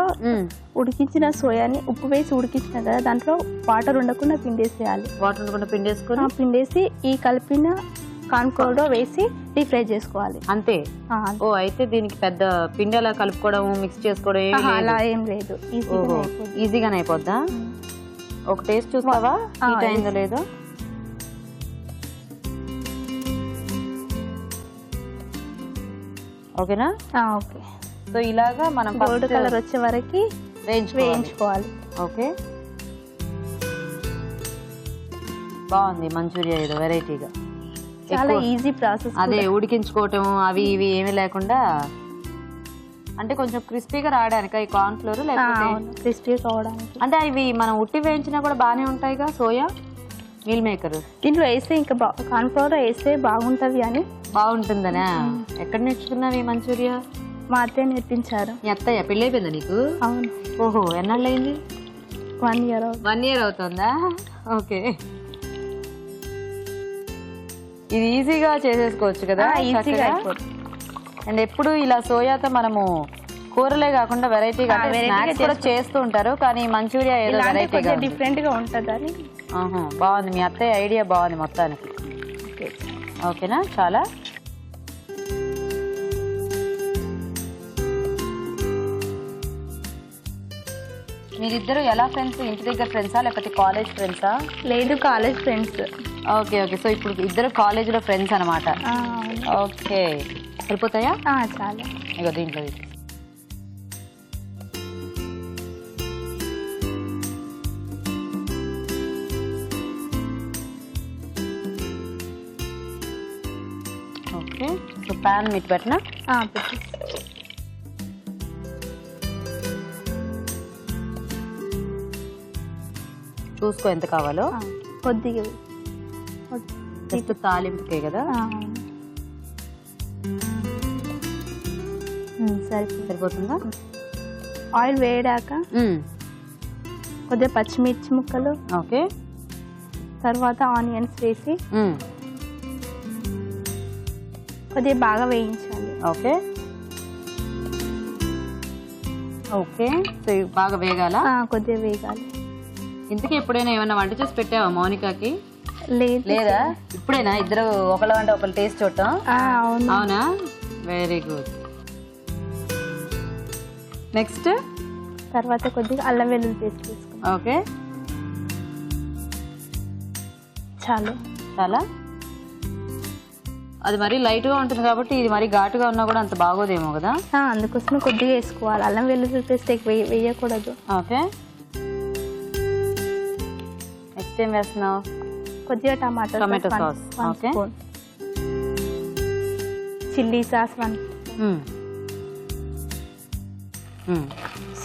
ఉడికించిన సోయాని ఉప్పు వేసి ఉడికించిన కదా దాంట్లో వాటర్ ఉండకుండా పిండేసేయాలి. వాటర్ ఉండకుండా పిండేసుకొని పిండేసి ఈ కలిపిన కార్న్ ఫ్లోర్ లో వేసి డీప్ ఫ్రై చేసుకోవాలి. అంతే. ఓ, అయితే దీనికి పెద్ద పిండి అలా కలుపుకోవడం మిక్స్ చేసుకోవడం అలా ఏం లేదు, ఈజీగానే అయిపోద్దా? ఒక టేస్ట్ చూస్తావా హీట్ అయిందో లేదో? ఓకేనా? ఓకే. సో ఇలాగా మనం గోల్డ్ కలర్ వచ్చే వరకు వేయించుకోవాలి. ఓకే, బాగుంది మంచూరియా, ఏదో వెరైటీగా. చాలా ఈజీ ప్రాసెస్. అదే ఉడికించుకోవటం అవి ఇవి ఏమీ లేకుండా, అంటే కొంచెం క్రిస్పీగా రావడానికి ఈ కార్న్ ఫ్లోర్, లేకపోతే క్రిస్పీ కావడానికి. అంటే ఇవి మనం ఉట్టి వేయించినా కూడా బాగానే ఉంటాయిగా సోయా మీల్ మేకర్. దీంట్లో వేస్తే ఇంకా కార్న్ ఫ్లోర్ వేస్తే బాగుంటది అని. బాగుంటుందనా? ఎక్కడ నేర్చుకున్నావు ఈ మంచూరియా? మా అత్తయ్య నేర్పించారు. మీ అత్తయ్య? పెళ్ళి అయిపోయిందా నీకు? అవును. ఓహో, ఎన్నాళ్ళు అయింది? 1 year. 1 year అవుతుందా? ఓకే, ఇది ఈజీగా చేసేసుకోవచ్చు కదా? ఈజీగా. అండ్ ఎప్పుడు ఇలా సోయాతో మనము కూరలే కాకుండా వెరైటీగా కూడా చేస్తూ ఉంటారు, కానీ మంచూరియా ఏదో వెరైటీగా డిఫరెంట్ గా ఉంటుందని. బాగుంది, మీ అత్తయ్య ఐడియా బాగుంది మొత్తానికి. ఓకేనా? చాలా మీరిద్దరు ఎలా ఫ్రెండ్స్? ఇంటి దగ్గర ఫ్రెండ్సా లేకపోతే కాలేజ్ ఫ్రెండ్సా? లేదు, college friends. Okay okay, so ఇప్పుడు ఇద్దరు కాలేజ్లో ఫ్రెండ్స్ అనమాట. ఓకే, సరిపోతాయా? చాలా. ఇగో దీంట్లో ఓకే. సో ప్యాన్ మీకు పెట్టినా? పెట్టి. చూసుకో ఎంత కావాలో. కొద్దిగా జస్ట్ తాలింపుకే కదా? సరిపోతుందా? ఆయిల్ వేయడాక కొద్దిగా పచ్చిమిర్చి ముక్కలు, ఓకే, తర్వాత ఆనియన్స్ వేసి కొద్దిగా బాగా వేయించాలి. ఓకే ఓకే, సో ఇవి బాగా వేగాల. కొద్దిగా వేగాలి. ఇంతకీ ఎప్పుడైనా ఏమైనా వంట చేసి పెట్టావా మౌనికాకి? లేదు. లేదా ఇప్పుడైనా ఇద్దరు ఒకళ్ళ వంట ఒకళ్ళు టేస్ట్ చూడటం? అవును. అవునా, వెరీ గుడ్. నెక్స్ట్ తర్వాత కొద్దిగా అల్లం వెల్లుల్లి పేస్ట్ వేసుకుంటాం. ఓకే, చాలు. చాలా అది మరీ లైట్గా ఉంటుంది కాబట్టి ఇది మరీ ఘాటుగా ఉన్నా కూడా అంత బాగోదేమో కదా. అందుకోసం కొద్దిగా వేసుకోవాలి. అల్లం వెల్లుల్లి పేస్ట్ ఎక్కువ వేయకూడదు. ఓకే, నెక్స్ట్ ఏం వేస్తున్నావు? కొద్దిగా tomato sauce. Okay, spoon, chilli sauce 1,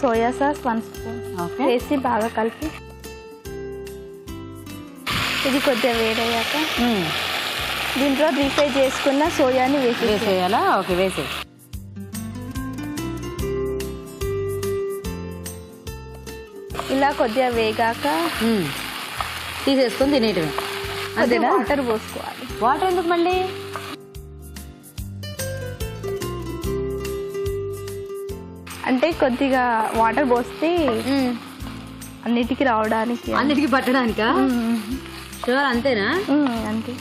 soya sauce 1 spoon okay వేసి బాగా కలిపి ఇది కొద్దిగా వేడయ్యాక దీంట్లో రీఫ్రై చేసుకున్న సోయాని వేసేయాలా? ఓకే, వేసే. ఇలా కొద్దిగా వేగాక తీసేసుకొని తినేయటమే అంతేనా? వాటర్ పోసుకోవాలి. వాటర్ ఎందుకు మళ్ళీ? అంటే కొద్దిగా వాటర్ పోస్తే అన్నిటికీ రావడానికి. అన్నిటికీ పట్టడానికా? షూర్, అంతేనా? అంతే.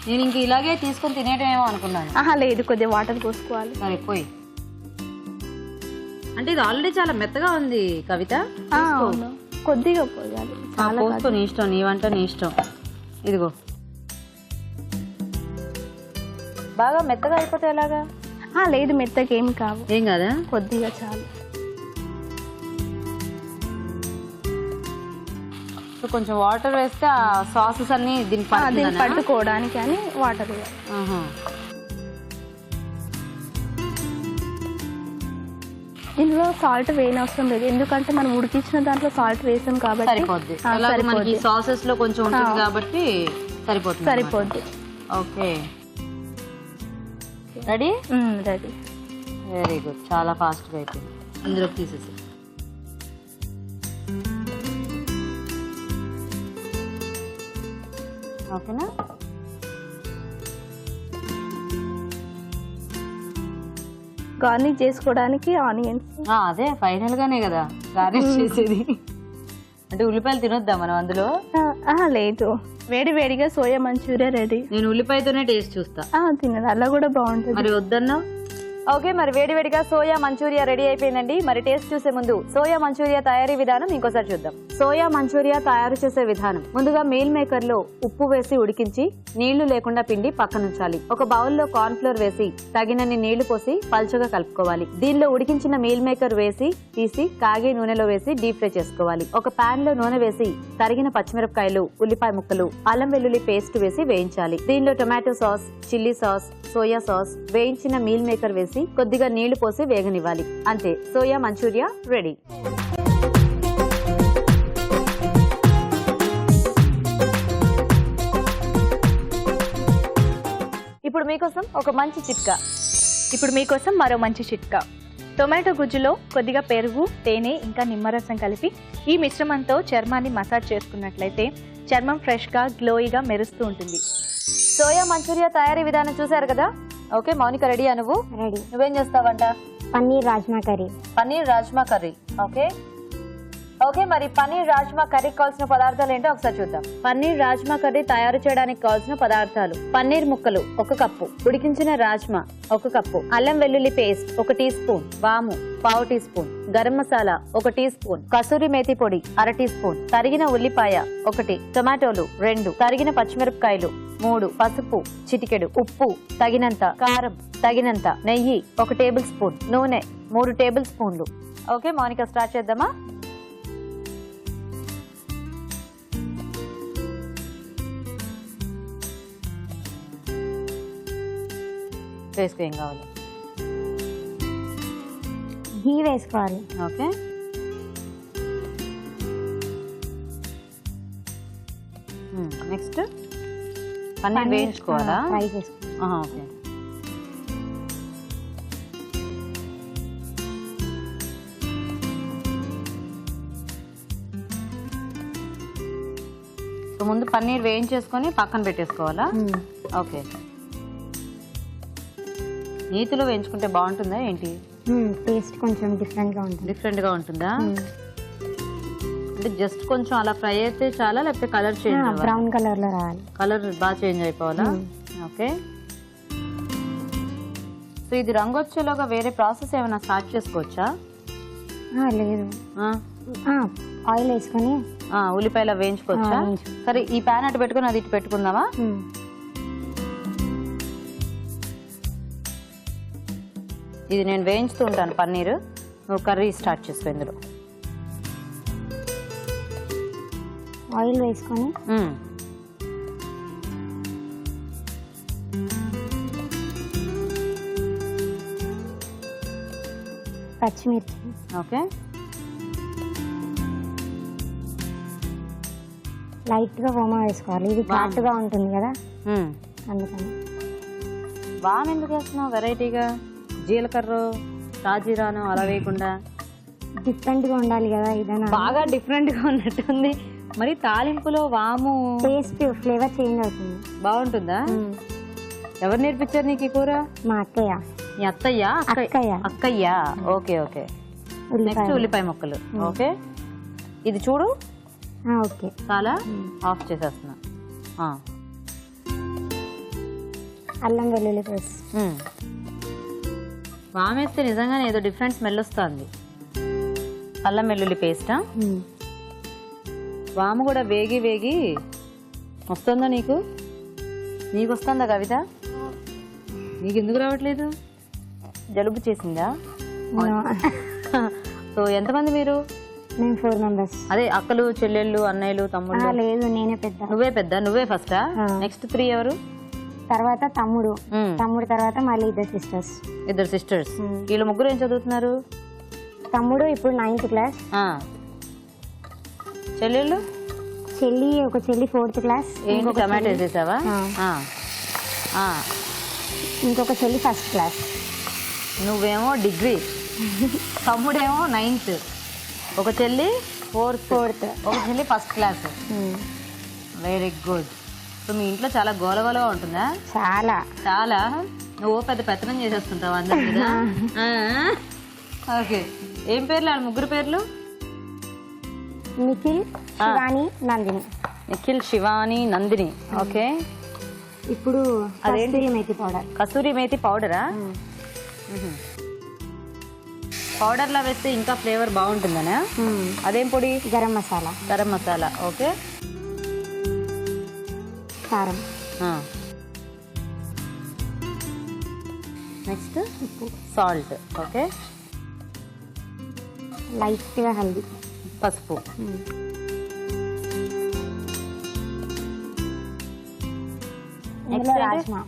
నేను ఇంక ఇలాగే తీసుకొని తినేయటమేమో అనుకున్నాను. లేదు, కొద్దిగా వాటర్ పోసుకోవాలి. సరే పోయి. అంటే ఇది ఆల్రెడీ చాలా మెత్తగా ఉంది కవిత. అవును, కొద్దిగా పోయాలి. పోసుకో, నీ ఇష్టం, నీ వంట నీ ఇష్టం. ఇదిగో బాగా మెత్తగా అయిపోతే ఎలాగా? లేదు, మెత్తగా ఏం కావు. ఏం కాదా? కొద్దిగా చాలు. సో కొంచెం వాటర్ వేస్తే ఆ సాసెస్ అన్ని దీనికి పట్టుకోవడానికి అని వాటర్ వేయాలి. ఇందులో సాల్ట్ వేయనవసరం లేదు, ఎందుకంటే మనం ఉడికించిన దాంట్లో సాల్ట్ వేసాం కాబట్టి సరిపోద్ది. మనకి సాసెస్ లో కొంచెం ఉంటుంది కాబట్టి సరిపోద్ది. Okay, ready? Ready. Very good, చాలా ఫాస్ట్గా అయిపోయింది. ఇందులోకి తీసేసి ఓకేనా? గార్నిష్ చేసుకోవడానికి ఆనియన్స్. అదే ఫైనల్ గానే కదా గార్నిష్ చేసేది. అంటే ఉల్లిపాయలు తినొద్దా మనం అందులో? లేదు, వేడి వేడిగా సోయా మంచూరియా రెడీ. నేను ఉల్లిపాయతోనే టేస్ట్ చూస్తా. తినదు, అలా కూడా బాగుంటుంది. మరి వద్దన్నా? ఓకే, మరి వేడివేడిగా సోయా మంచూరియా రెడీ అయిపోయిందండి. మరి టేస్ట్ చూసే ముందు సోయా మంచూరియా తయారీ విధానం ఇంకోసారి చూద్దాం. సోయా మంచూరియా తయారు చేసే విధానం: ముందుగా మీల్ మేకర్ లో ఉప్పు వేసి ఉడికించి నీళ్లు లేకుండా పిండి పక్కనుంచాలి. ఒక బౌల్లో కార్న్ ఫ్లోర్ వేసి తగినన్ని నీళ్లు పోసి పల్చగా కలుపుకోవాలి. దీనిలో ఉడికించిన మీల్ మేకర్ వేసి తీసి కాగే నూనెలో వేసి డీప్ ఫ్రై చేసుకోవాలి. ఒక పాన్ లో నూనె వేసి తరిగిన పచ్చిమిరపకాయలు, ఉల్లిపాయ ముక్కలు, అల్లం వెల్లుల్లి పేస్ట్ వేసి వేయించాలి. దీనిలో tomato sauce, chilli sauce, soya sauce, వేయించిన మీల్ మేకర్ వేసి కొద్దిగా నీళ్లు పోసి వేగనివ్వాలి. అంతే, సోయా మంచూరియా రెడీ. ఇప్పుడు మీకోసం ఒక మంచి చిట్కా. ఇప్పుడు మీకోసం మరో మంచి చిట్కా. టొమాటో గుజ్జులో కొద్దిగా పెరుగు, తేనె ఇంకా నిమ్మరసం కలిపి ఈ మిశ్రమంతో చర్మాన్ని మసాజ్ చేసుకున్నట్లయితే చర్మం ఫ్రెష్గా గ్లోయిగా మెరుస్తూ ఉంటుంది. సోయా మంచూరియా తయారీ విధానం చూసారు కదా. ఓకే, మౌనిక రెడీయా? నువ్వు రెడీ. నువ్వేం చేస్తావంట? Paneer rajma curry. Paneer rajma curry. Okay okay, మరి పన్నీర్ రాజ్మా కర్రీకి కావాల్సిన పదార్థాలు ఏంటో ఒకసారి చూద్దాం. పన్నీర్ రాజ్మా కర్రీ తయారు చేయడానికి కావాల్సిన పదార్థాలు: పన్నీర్ ముక్కలు 1 కప్పు, ఉడికించిన రాజ్మా 1 కప్పు, అల్లం వెల్లుల్లి పేస్ట్ 1 టీ స్పూన్, వాము 1/2 teaspoon, garam masala 1 teaspoon, kasuri methi పొడి 1/2 టీ స్పూన్, తరిగిన ఉల్లిపాయ 1, టొమాటోలు 2, తరిగిన పచ్చిమిరపకాయలు 3, పసుపు చిటికెడు, ఉప్పు తగినంత, కారం తగినంత, నెయ్యి 1 టేబుల్ స్పూన్, నూనె 3 టేబుల్ స్పూన్లు. ఓకే, మౌనిక స్టార్ట్ చేద్దామా? వేసుకో, ఏం కావాలి? ఘీ వేసుకోవాలి. ఓకే, నెక్స్ట్ పన్నీర్ వేయించుకోవాలా? ఫ్రై చేసుకోవాలి. ఓకే, సో ముందు పన్నీర్ వేయించేసుకొని పక్కన పెట్టేసుకోవాలా? ఓకే, నీతిలో వేయించుకుంటే బాగుంటుందా ఏంటి? టేస్ట్ కొంచెం డిఫరెంట్గా ఉంటుంది. డిఫరెంట్గా ఉంటుందా? అంటే జస్ట్ కొంచెం అలా ఫ్రై అయితే చాలా, లేకపోతే కలర్ చేంజ్ బ్రౌన్ కలర్లో రావాలి. కలర్ బాగా చేంజ్ అయిపోవాలా? ఓకే. సో ఇది రంగు వచ్చేలోగా వేరే ప్రాసెస్ ఏమైనా స్టార్ట్ చేసుకోవచ్చా? లేదు, ఆయిల్ వేసుకొని ఉల్లిపాయలు వేయించుకోవచ్చా? సరే, ఈ ప్యాన్ అటు పెట్టుకుని అది ఇటు పెట్టుకుందామా? ఇది నేను వేయించుతూ ఉంటాను పన్నీరు, నువ్వు కర్రీ స్టార్ట్ చేసుకో. ఇందులో ఆయిల్ వేసుకొని పచ్చిమిర్చి, ఓకే, లైట్గా ఓమా వేసుకోవాలి. ఇది ఘాటుగా ఉంటుంది కదా, అందుకని. వామ్ ఎందుకు వేస్తున్నావు వెరైటీగా? జీలకర్ర షాజీరాను అలా వేయకుండా డిఫరెంట్గా ఉండాలి కదా, ఇదైనా బాగా డిఫరెంట్గా ఉన్నట్టుంది. మరి తాలింపులో వాము టేస్ట్ ఫ్లేవర్ చేంజ్ అవుతుంది. బాగుంటుందా? ఎవరు నేర్పించారు నీకు ఈ కూర? మా అక్కయ్య. మీ అత్తయ్య? అక్కయ్య. Okay okay. నెక్స్ట్ ఉల్లిపాయ ముక్కలు. ఓకే, ఇది చూడు. ఓకే, చాలా ఆఫ్ చేసేస్తున్నా. అల్లం వెల్లుల్లి పేస్ట్. వామేస్తే నిజంగానే ఏదో డిఫరెంట్ స్మెల్ వస్తుంది. అల్లం వెల్లుల్లి పేస్టా? వాము కూడా వేగి వేగి వస్తుందా నీకు? నీకు వస్తుందా కవిత? నీకు ఎందుకు రావట్లేదు? జలుబు చేసిందా? సో ఎంతమంది మీరు? మేము 4 members. అదే అక్కలు, చెల్లెళ్ళు, అన్నయ్యలు, తమ్ముళ్ళు? లేదు, నేనే పెద్ద. నువ్వే పెద్ద? నువ్వే ఫస్టా? నెక్స్ట్ 3 ఎవరు? తర్వాత తమ్ముడు, తమ్ముడు తర్వాత మళ్ళీ 2 sisters. 2 sisters. వీళ్ళు ముగ్గురు ఏం చదువుతున్నారు? తమ్ముడు ఇప్పుడు 9th class. చెల్లెళ్ళు? ఒక చెల్లి 4th class. ఏంటి టమాటో వేసేసావా? ఇంకొక చెల్లి 1st class. నువ్వేమో డిగ్రీ, తమ్ముడేమో 9th, ఒక చెల్లి 4th, ఒక చెల్లి 1st class. Very good. So మీ ఇంట్లో చాలా గోలగోలగా ఉంటుందా? చాలా చాలా. నువ్వు పెద్ద పెత్తనం చేసేస్తుంటావు అందరి మీద. ఓకే, ఏం పేర్లు వాళ్ళ ముగ్గురు పేర్లు? నిఖిల్, శివాని, నందిని. నిఖిల్, శివాని, నందిని. ఓకే. ఇప్పుడు కస్తూరి మేతి పౌడర్. కస్తూరి మేతి పౌడరా? పౌడర్లా వేస్తే ఇంకా ఫ్లేవర్ బాగుంటుందనా? అదేం పొడి? గరం మసాలా. గరం మసాలా. ఓకే. కారం. Next salt. ఓకే. లైట్గా హల్దీ, పసుపు. ఇందులో రాజ్మా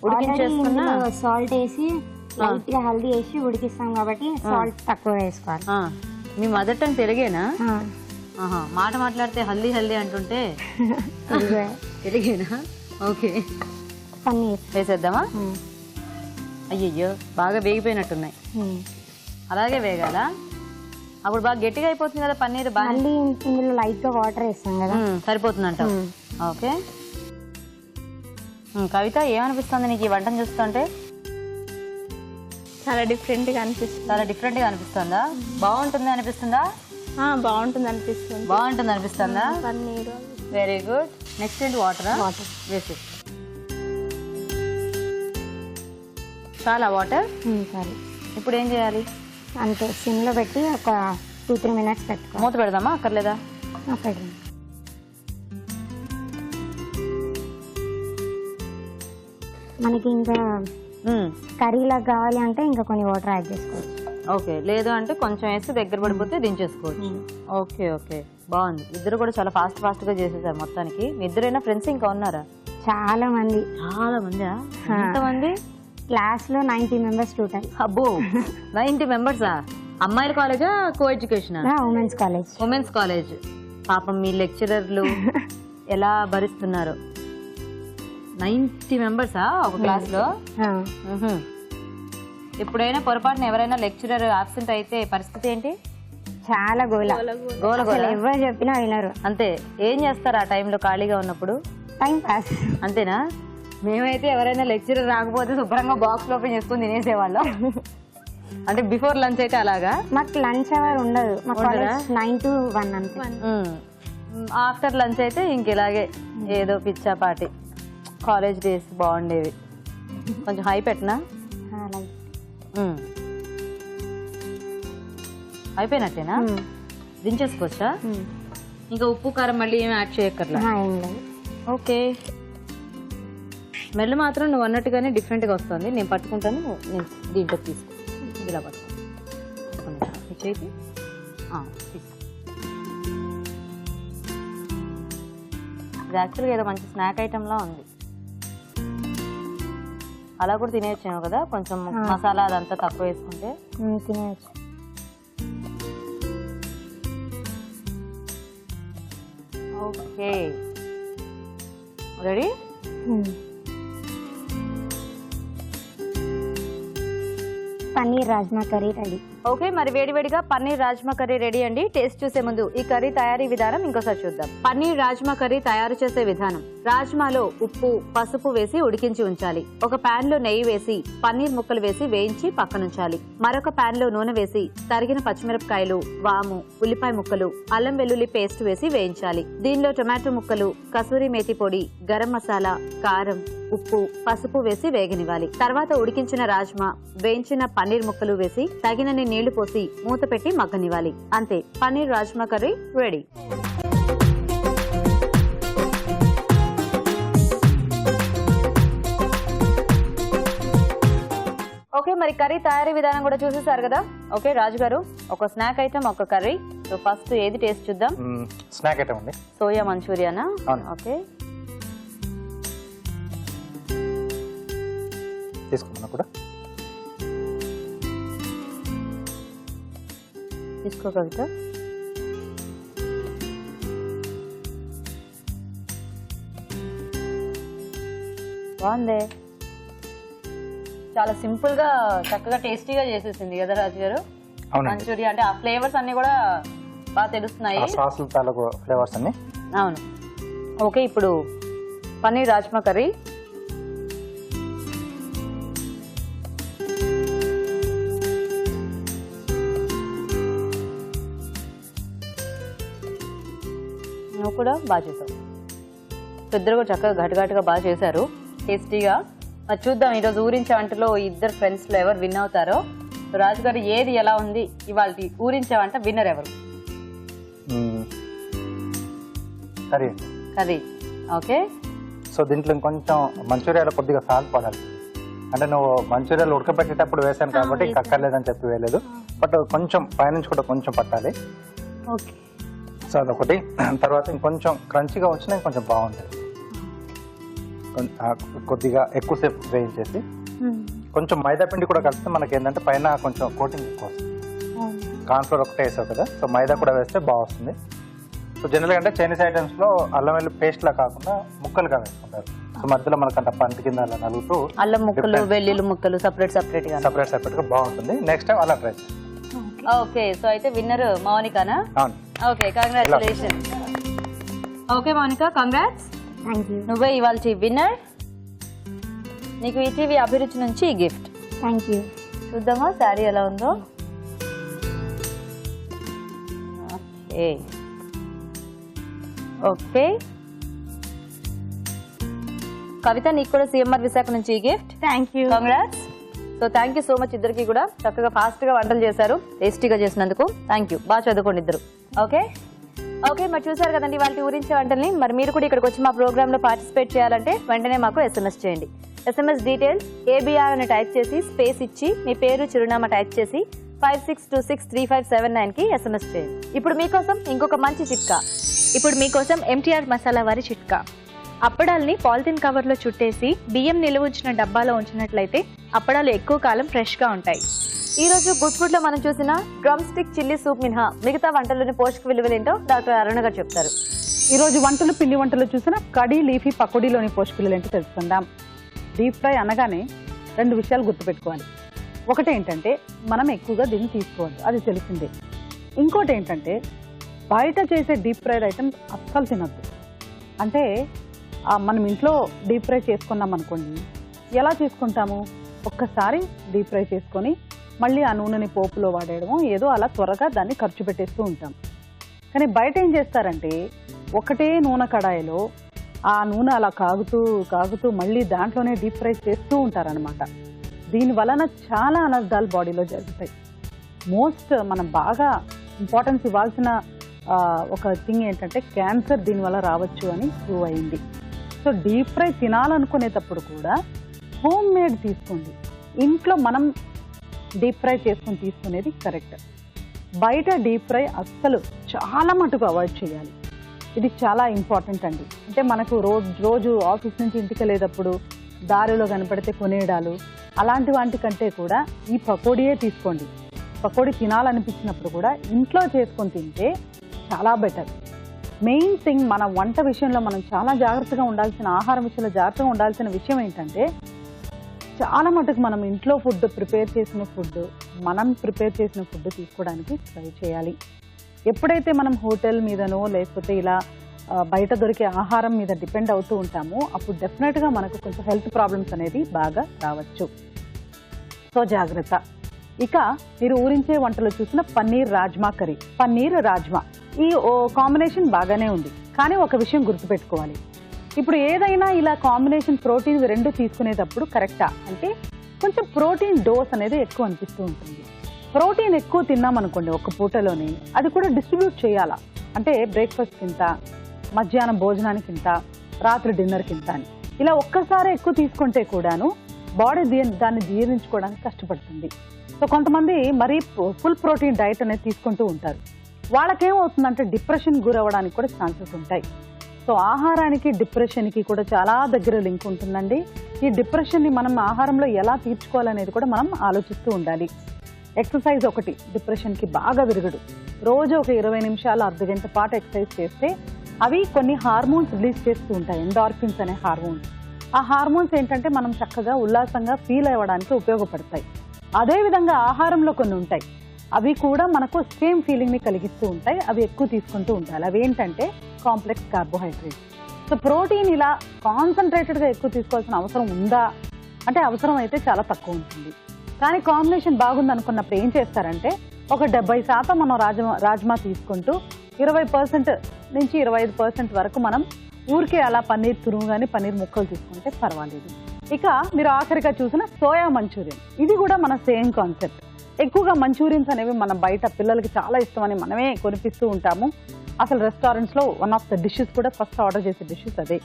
ఉడికించేసుకున్నా సాల్ట్ వేసి లైట్ గా హల్దీ వేసి ఉడికిస్తాం కాబట్టి సాల్ట్ తక్కువ వేసుకోవాలి. మీ మదర్ టంగ్ తెలుగేనా? మాట మాట్లాడితే హల్దీ హల్దీ అంటుంటే తెలుగేనా? ఓకే. పన్నీర్ వేసేద్దామా? అయ్యయ్యో, బాగా వేగిపోయినట్టున్నాయి. అలాగే వేగాల? అప్పుడు బాగా గట్టిగా అయిపోతుంది కదా పన్నీర్. మళ్ళీ ఇందులో లైట్ గా వాటర్ వేస్తాం కదా, సరిపోతుందంటావు. ఓకే. కవిత, ఏమనిపిస్తుంది నీకు ఈ వంటను చూస్తుంటే? చాలా డిఫరెంట్గా అనిపిస్తుంది. చాలా డిఫరెంట్గా అనిపిస్తుందా? బాగుంటుంది అనిపిస్తుందా? బాగుంటుంది అనిపిస్తుంది. బాగుంటుంది అనిపిస్తుందా? పన్నీరు. Very good. నెక్స్ట్ ఏంటి? వాటరా? వాటర్ వేసి చాలా వాటర్. సరే, ఇప్పుడు ఏం చేయాలి? అంతే, సిమ్లో పెట్టి ఒక 2-3 minutes పెట్టుకో. మూత పెడదామా అక్కర్లేదా? పెట్టండి. మనకి ఇంకా కర్రీలా కావాలి అంటే ఇంకా కొన్ని వాటర్ యాడ్ చేసుకోవచ్చు. ఓకే, లేదు అంటే కొంచెం వేసి దగ్గర పడిపోతే దించేసుకోవచ్చు. ఓకే ఓకే, బాగుంది. ఇద్దరు కూడా చాలా ఫాస్ట్ గా చేసేసారు మొత్తానికి. మీ ఇద్దరైనా ఫ్రెండ్స్ ఇంకా ఉన్నారా? చాలా మంది. చాలా మంది? ఎంతమంది? క్లాస్ లో 90 members టోటల్. అబ్బో, 90 members? అమ్మాయిల కాలేజా, co education? Women's college. Women's college. పాపం మీ లెక్చరర్లు ఎలా భరిస్తున్నారు? 90 members ఒక క్లాస్ లో? ఎప్పుడైనా పొరపాటున ఎవరైనా లెక్చరర్ ఆబ్సెంట్ అయితే పరిస్థితి ఏంటి? చాలా గోల. ఎవరు చెప్పినా వినరు. అంతే. ఏం చేస్తారు ఆ టైంలో ఖాళీగా ఉన్నప్పుడు? Time pass. అంతేనా? మేమైతే ఎవరైనా లెక్చరర్ రాకపోతే శుభ్రంగా బాక్స్ ఓపెన్ చేసుకొని తినేసేవాళ్ళం. అంటే బిఫోర్ లంచ్ అయితే అలాగా. మాకు లంచ్ అవర్ ఉండదు, మా కాలేజ్ 9 to 1 అంతే. ఆఫ్టర్ లంచ్ అయితే ఇంక ఇలాగే ఏదో పిచ్చా పాటి. కాలేజ్ డేస్ బాగుండేవి. కొంచెం హై పెట్టినా అయిపోయినట్టేనా? దించేసుకోవచ్చా? ఇంకా ఉప్పు కారం మళ్ళీ ఏమి యాడ్ చేయక్కర్లా? ఏం లేదు. ఓకే, స్మెల్ మాత్రం నువ్వు అన్నట్టుగానే డిఫరెంట్గా వస్తుంది. నేను పట్టుకుంటాను, నేను దీంట్లో తీసుకో. ఇలా పట్టుకో చేతి. ఇది యాక్చువల్గా ఏదో మంచి స్నాక్ ఐటెంలా ఉంది. అలా కూడా తినేయచ్చేమో కదా, కొంచెం మసాలా అదంతా తక్కువ వేసుకుంటే తినేయచ్చు. Okay, ready? Paneer rajma curry ready. Okay, మరి వేడివేడిగా పన్నీర్ రాజ్మా కర్రీ రెడీ అండి. టేస్ట్ చూసే ముందు ఈ కర్రీ తయారీ విధానం ఇంకోసారి చూద్దాం. పన్నీర్ రాజ్మా కర్రీ తయారు చేసే విధానం: రాజ్మాలో ఉప్పు, పసుపు వేసి ఉడికించి ఉంచాలి. ఒక పాన్ లో నెయ్యి వేసి పన్నీర్ ముక్కలు వేసి వేయించి పక్కనుంచాలి. మరొక పాన్ లో నూనె వేసి తరిగిన పచ్చిమిరపకాయలు, వాము, ఉల్లిపాయ ముక్కలు, అల్లం వెల్లుల్లి పేస్ట్ వేసి వేయించాలి. దీనిలో టొమాటో ముక్కలు, కసూరి మేతి పొడి, గరం మసాలా, కారం, ఉప్పు, పసుపు వేసి వేగనివ్వాలి. తర్వాత ఉడికించిన రాజ్మా, వేయించిన పన్నీర్ ముక్కలు వేసి తగినన్ని నీళ్లు పోసి మూత పెట్టి మగ్గనివ్వాలి. అంతే, paneer rajma curry ready. Okay, మరి కర్రీ తయారీ విధానం కూడా చూసేసారు కదా. ఓకే రాజు గారు, ఒక స్నాక్ ఐటమ్, ఒక కర్రీ. సో ఫస్ట్ ఏది టేస్ట్ చూద్దాం? స్నాక్ ఐటమ్ అండి, సోయా మంచూరియానా? ఓకే, తీసుకున్నా కూడా తీసుకో కవిత. బాగుంది, చాలా సింపుల్ గా చక్కగా టేస్టీగా చేసేసింది కదా రాజు గారు. మంచూరియా అంటే ఆ ఫ్లేవర్స్ అన్ని కూడా బాగా తెలుస్తున్నాయి, సాసుల తాలూకు ఫ్లేవర్స్ అన్ని. అవును. ఓకే, ఇప్పుడు పన్నీర్ రాజ్మా కర్రీ. నువ్వు కూడా బాగా చేసావు, ఇద్దరు కూడా చక్కగా ఘాటుగా బాగా చేశారు, టేస్టీగా. మరి చూద్దాం ఈరోజు ఊరించే వంటలో ఇద్దరు ఫ్రెండ్స్ లో ఎవరు విన్ అవుతారో. రాజుగారు, ఏది ఎలా ఉంది ఇవాళ ఊరించే వంట? విన్నర్ ఎవరు? కర్రీ. ఓకే, సో దీంట్లో ఇంకొంచెం మంచూరియాలో కొద్దిగా సాల్ట్ పడాలి. అంటే నువ్వు మంచూరియాలు ఉడకబెట్టేటప్పుడు వేసాను కాబట్టి కక్కర్లేదని చెప్పి వేయలేదు, బట్ కొంచెం పైనుంచి కూడా కొంచెం పట్టాలి. ఓకే, సో అదొకటి. తర్వాత ఇంకొంచెం క్రంచిగా వచ్చినా కొంచెం బాగుంటుంది. కొద్దిగా ఎక్కువసేపు వేయించేసి కొంచెం మైదా పిండి కూడా కలిపితే మనకి ఏంటంటే పైన కొంచెం కోటింగ్ ఎక్కువ వస్తుంది. కార్న్ఫ్లోర్ ఒకటే వేసావు కదా, సో మైదా కూడా వేస్తే బాగా వస్తుంది. సో జనరల్గా అంటే చైనీస్ ఐటమ్స్లో అల్లం వెల్లుల్లి పేస్ట్లా కాకుండా ముక్కలుగా వేసుకుంటారు. సో మధ్యలో మనకంట పంట కింద అలా నలుగుతూ అల్లం ముక్కలు, వెల్లుల్లి ముక్కలు సపరేట్ గా బాగుంటుంది. నెక్స్ట్ టైం అలా ట్రై చేయండి. ఓకే, సో అయితే విన్నర్ మౌనికానా? అవును. Okay, congratulation. Okay Mounika, congrats. నువ్వే ఇవాళ విన్నర్. నీకు ఈటీవీ అభిరుచి నుంచి గిఫ్ట్. Thank you. చూద్దామా శారీ ఎలా ఉందో. ఓకే ఓకే, కవిత, నీకు కూడా సిఎంఆర్ విశాఖ నుంచి gift. Thank you. Congrats. So thank you so much ఇద్దరికి కూడా, చక్కగా ఫాస్ట్ గా వంటలు చేశారు, టేస్టీగా చేసినందుకు థ్యాంక్ యూ. బాగా చదువుకోండి ఇద్దరు. ఓకే ఓకే, మరి చూసారు కదండి వాళ్ళ ఊరించే వంటల్ని. మరి మీరు కూడా ఇక్కడికి వచ్చి మా ప్రోగ్రామ్ లో పార్టిసిపేట్ చేయాలంటే వెంటనే మాకు SMS చేయండి. SMS డీటెయిల్స్ ABR అని టైప్ చేసి స్పేస్ ఇచ్చి మీ పేరు, చిరునామా టైప్ చేసి 56263579 కి SMS చేయండి. ఇప్పుడు మీకోసం ఇంకొక మంచి చిట్కా. ఇప్పుడు మీకోసం MTR మసాలా వారి చిట్కా. అప్పడాల్ని పాలిథిన్ కవర్లో చుట్టేసి బియ్యం నిల్వ ఉంచిన డబ్బాలో ఉంచినట్లయితే అప్పడాలు ఎక్కువ కాలం ఫ్రెష్గా ఉంటాయి. ఈ రోజు గుడ్ ఫుడ్ లో మనం చూసిన డ్రమ్ స్టిక్ చిల్లీ సూప్ మినహా మిగతా వంటల్లోని పోషక విలువలేంటో డాక్టర్ అరుణ గారు చెప్తారు. ఈ రోజు వంటలు, పిండి వంటలు చూసిన కడీ లీఫీ పకోడీలోని పోషక విలువలేంటో తెలుసుకుందాం. డీప్ ఫ్రై అనగానే 2 విషయాలు గుర్తుపెట్టుకోవాలి. ఒకటి ఏంటంటే మనం ఎక్కువగా దీన్ని తీసుకోవద్దు, అది తెలిసిందే. ఇంకోటి ఏంటంటే బయట చేసే డీప్ ఫ్రైడ్ ఐటమ్స్ అస్సలు తినద్దు. అంటే మనం ఇంట్లో డీప్ ఫ్రై చేసుకున్నాం అనుకోండి, ఎలా చేసుకుంటాము, ఒక్కసారి డీప్ ఫ్రై చేసుకొని మళ్ళీ ఆ నూనెని పోపులో వాడేయడము ఏదో అలా త్వరగా దాన్ని ఖర్చు పెట్టేస్తూ ఉంటాం. కానీ బయట ఏం చేస్తారంటే ఒకటే నూనె కడాయిలో ఆ నూనె అలా కాగుతూ కాగుతూ మళ్ళీ దాంట్లోనే డీప్ ఫ్రై చేస్తూ ఉంటారనమాట. దీని వలన చాలా అనర్థాలు బాడీలో జరుగుతాయి. మనం బాగా ఇంపార్టెన్స్ ఇవ్వాల్సిన ఒక థింగ్ ఏంటంటే క్యాన్సర్ దీనివల్ల రావచ్చు అని ప్రూవ్ అయింది. సో డీప్ ఫ్రై తినాలనుకునేటప్పుడు కూడా హోమ్ మేడ్ తీసుకోండి. ఇంట్లో మనం డీప్ ఫ్రై చేసుకొని తీసుకునేది కరెక్ట్. బయట డీప్ ఫ్రై అస్సలు చాలా మటుకు అవాయిడ్ చేయాలి. ఇది చాలా ఇంపార్టెంట్ అండి. అంటే మనకు రోజు ఆఫీస్ నుంచి ఇంటికి వెళ్ళేటప్పుడు దారిలో కనపడితే కొనేయడాలు అలాంటి వాటి కంటే కూడా ఈ పకోడీయే తీసుకోండి. పకోడీ తినాలనిపించినప్పుడు కూడా ఇంట్లో చేసుకొని తింటే చాలా బెటర్. మెయిన్ థింగ్ మన వంట విషయంలో మనం చాలా జాగ్రత్తగా ఉండాల్సిన, ఆహారం విషయంలో జాగ్రత్తగా ఉండాల్సిన విషయం ఏంటంటే చాలా మటుకు మనం ఇంట్లో ఫుడ్ ప్రిపేర్ చేసిన ఫుడ్ తీసుకోవడానికి ట్రై చేయాలి. ఎప్పుడైతే మనం హోటల్ మీదనో లేకపోతే ఇలా బయట దొరికే ఆహారం మీద డిపెండ్ అవుతూ ఉంటామో అప్పుడు డెఫినెట్గా మనకు కొంచెం హెల్త్ ప్రాబ్లమ్స్ అనేది బాగా రావచ్చు. సో జాగ్రత్త. ఇక మీరు ఊరించే వంటలో చూసిన పన్నీర్ రాజ్మా కర్రీ, పన్నీర్ రాజ్మా ఈ కాంబినేషన్ బాగానే ఉంది. కానీ ఒక విషయం గుర్తుపెట్టుకోవాలి, ఇప్పుడు ఏదైనా ఇలా కాంబినేషన్ ప్రోటీన్ రెండు తీసుకునేటప్పుడు కరెక్టా అంటే కొంచెం ప్రోటీన్ డోస్ అనేది ఎక్కువ అనిపిస్తూ ఉంటుంది. ప్రోటీన్ ఎక్కువ తిన్నాం అనుకోండి ఒక పూటలోనే, అది కూడా డిస్ట్రిబ్యూట్ చేయాలా అంటే బ్రేక్ఫాస్ట్ కింద, మధ్యాహ్నం భోజనానికి ఇంత, రాత్రి డిన్నర్కి ఇంత అని ఇలా ఒక్కసారి ఎక్కువ తీసుకుంటే కూడాను బాడీ దాన్ని జీర్ణించుకోవడానికి కష్టపడుతుంది. సో కొంతమంది మరీ ఫుల్ ప్రోటీన్ డైట్ అనేది తీసుకుంటూ ఉంటారు. వాళ్ళకేమవుతుందంటే డిప్రెషన్ గురవ్వడానికి కూడా ఛాన్సెస్ ఉంటాయి. సో ఆహారానికి డిప్రెషన్కి కూడా చాలా దగ్గర లింక్ ఉంటుందండి. ఈ డిప్రెషన్ని మనం ఆహారంలో ఎలా తీర్చుకోవాలనేది కూడా మనం ఆలోచిస్తూ ఉండాలి. ఎక్సర్సైజ్ ఒకటి డిప్రెషన్కి బాగా విరుగుడు. రోజు ఒక 20 నిమిషాలు అర్ధగంట పాటు ఎక్సర్సైజ్ చేస్తే అవి కొన్ని హార్మోన్స్ రిలీజ్ చేస్తూ ఉంటాయి, ఎండార్ఫిన్స్ అనే హార్మోన్స్. ఆ హార్మోన్స్ ఏంటంటే మనం చక్కగా ఉల్లాసంగా ఫీల్ అవ్వడానికి ఉపయోగపడతాయి. అదేవిధంగా ఆహారంలో కొన్ని ఉంటాయి, అవి కూడా మనకు సేమ్ ఫీలింగ్ని కలిగిస్తూ ఉంటాయి. అవి ఎక్కువ తీసుకుంటూ ఉండాలి. అవి ఏంటంటే కాంప్లెక్స్ కార్బోహైడ్రేట్స్. సో ప్రోటీన్ ఇలా కాన్సన్ట్రేటెడ్గా ఎక్కువ తీసుకోవాల్సిన అవసరం ఉందా అంటే అవసరం అయితే చాలా తక్కువ ఉంటుంది. కానీ కాంబినేషన్ బాగుంది అనుకున్నప్పుడు ఏం చేస్తారంటే ఒక 70% మనం రాజ్మా తీసుకుంటూ 20% నుంచి 25% వరకు మనం ఊరికే అలా పన్నీర్ తురుము కానీ పన్నీర్ ముక్కలు తీసుకుంటే పర్వాలేదు. ఇక మీరు ఆఖరిగా చూసిన సోయా మంచూరియన్, ఇది కూడా మన సేమ్ కాన్సెప్ట్. ఎక్కువగా మంచూరియన్స్ అనేవి మనం బయట పిల్లలకి చాలా ఇష్టమని మనమే కొనిపిస్తూ ఉంటాము. అసలు రెస్టారెంట్స్లో వన్ ఆఫ్ ద డిషెస్ కూడా ఫస్ట్ ఆర్డర్ చేసే డిషెస్ అదే.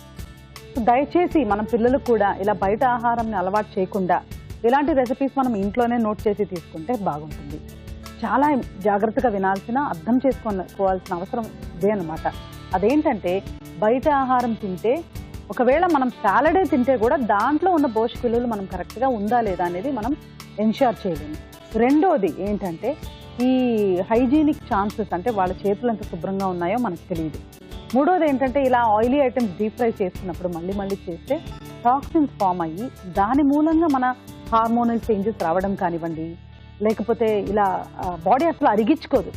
సో దయచేసి మనం పిల్లలకు కూడా ఇలా బయట ఆహారాన్ని అలవాటు చేయకుండా ఇలాంటి రెసిపీస్ మనం ఇంట్లోనే నోట్ చేసి తీసుకుంటే బాగుంటుంది. చాలా జాగ్రత్తగా వినాల్సిన, అర్థం చేసుకోవాల్సిన అవసరం ఇదే అన్నమాట. అదేంటంటే బయట ఆహారం తింటే ఒకవేళ మనం సాలడే తింటే కూడా దాంట్లో ఉన్న పోషక విలువలు మనం కరెక్ట్గా ఉందా లేదా అనేది మనం ఎన్ష్యూర్ చేయలేము. రెండోది ఏంటంటే ఈ హైజీనిక్ ఛాన్సెస్, అంటే వాళ్ళ చేతులు ఎంత శుభ్రంగా ఉన్నాయో మనకు తెలియదు. మూడోది ఏంటంటే ఇలా ఆయిలీ ఐటమ్స్ డీప్ ఫ్రై చేస్తున్నప్పుడు మళ్ళీ చేస్తే టాక్సిన్స్ ఫామ్ అయ్యి దాని మూలంగా మన హార్మోనల్ చేంజెస్ రావడం కానివ్వండి, లేకపోతే ఇలా బాడీ అసలు అరిగించుకోదు.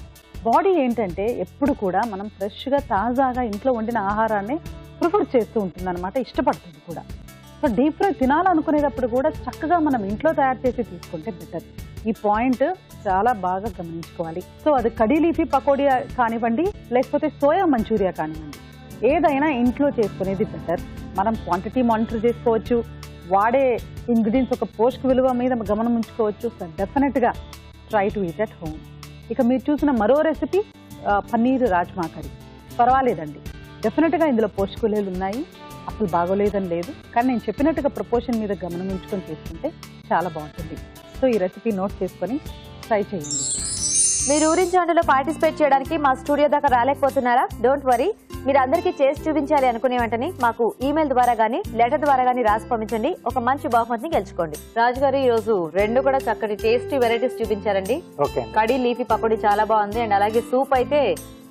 బాడీ ఏంటంటే ఎప్పుడు కూడా మనం ఫ్రెష్గా తాజాగా ఇంట్లో వండిన ఆహారాన్ని ప్రిఫర్ చేస్తూ ఉంటుంది అనమాట, ఇష్టపడుతుంది కూడా. సో డీప్ ఫ్రై తినాలనుకునేటప్పుడు కూడా చక్కగా మనం ఇంట్లో తయారు చేసి తీసుకుంటే బెటర్. ఈ పాయింట్ చాలా బాగా గమనించుకోవాలి. సో అది కడీ లీఫీ పకోడీ కానివ్వండి లేకపోతే సోయా మంచూరియా కానివ్వండి, ఏదైనా ఇంట్లో చేసుకునేది బెటర్. మనం క్వాంటిటీ మానిటర్ చేసుకోవచ్చు, వాడే ఇంగ్రీడియంట్స్ ఒక పోషక విలువ మీద గమనం ఉంచుకోవచ్చు. సో డెఫినెట్గా try to eat at home. ఇక మీరు చూసిన మరో రెసిపీ పన్నీర్ రాజ్మా కర్రీ, పర్వాలేదండి, డెఫినెట్గా ఇందులో పోషక విలువలు ఉన్నాయి, అసలు బాగోలేదని లేదు. కానీ నేను చెప్పినట్టుగా ప్రపోర్షన్ మీద గమనం ఉంచుకొని చేసుకుంటే చాలా బాగుంటుంది. సో ఈ రెసిపీ నోట్ చేసుకొని ట్రై చేయండి. మీరు ఊరించి వంటలో పార్టిసిపేట్ చేయడానికి మా స్టూడియో దాకా రాలేకపోతున్నారా? డోంట్ వరీ, మీరు అందరికీ చేసి చూపించాలి అనుకునే వెంటనే మాకు ఈమెయిల్ ద్వారా గానీ లెటర్ ద్వారా గానీ రాసి పంపించండి. ఒక మంచి బహుమతిని గెలుచుకోండి. రాజు గారు ఈ రోజు రెండు కూడా చక్కటి టేస్టీ వెరైటీస్ చూపించారండి. కడీ లీఫీ పకోడీ చాలా బాగుంది, అండ్ అలాగే సూప్ అయితే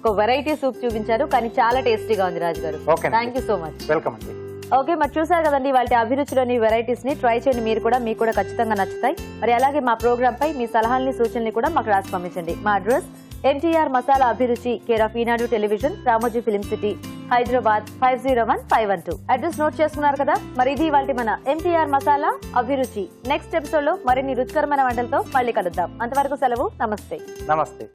ఒక వెరైటీ సూప్ చూపించారు, కానీ చాలా టేస్టీగా ఉంది. రాజు గారు thank you so much. Welcome అండి. ఓకే, మరి చూసారు కదండి వాళ్ళ అభిరుచిలోని వెరైటీస్ ని ట్రై చేయండి. మీకు కూడా ఖచ్చితంగా నచ్చుతాయి. మరి అలాగే మా ప్రోగ్రామ్ పై మీ సలహాలని సూచనలు కూడా మాకు రాసి పంపించండి. మా అడ్రస్ NTR మసాలా అభిరుచి, care of Eenadu television, Ramoji film city, Hyderabad 501512. Address note చేసుకున్నారు కదా. మరి ఇది ఇవాల్టి మన ఎంటీఆర్ మసాలా అభిరుచి. నెక్స్ట్ ఎపిసోడ్ లో మరిన్ని రుచికరమైన వంటలతో మళ్ళీ కలుద్దాం. అంతవరకు సెలవు. నమస్తే. నమస్తే.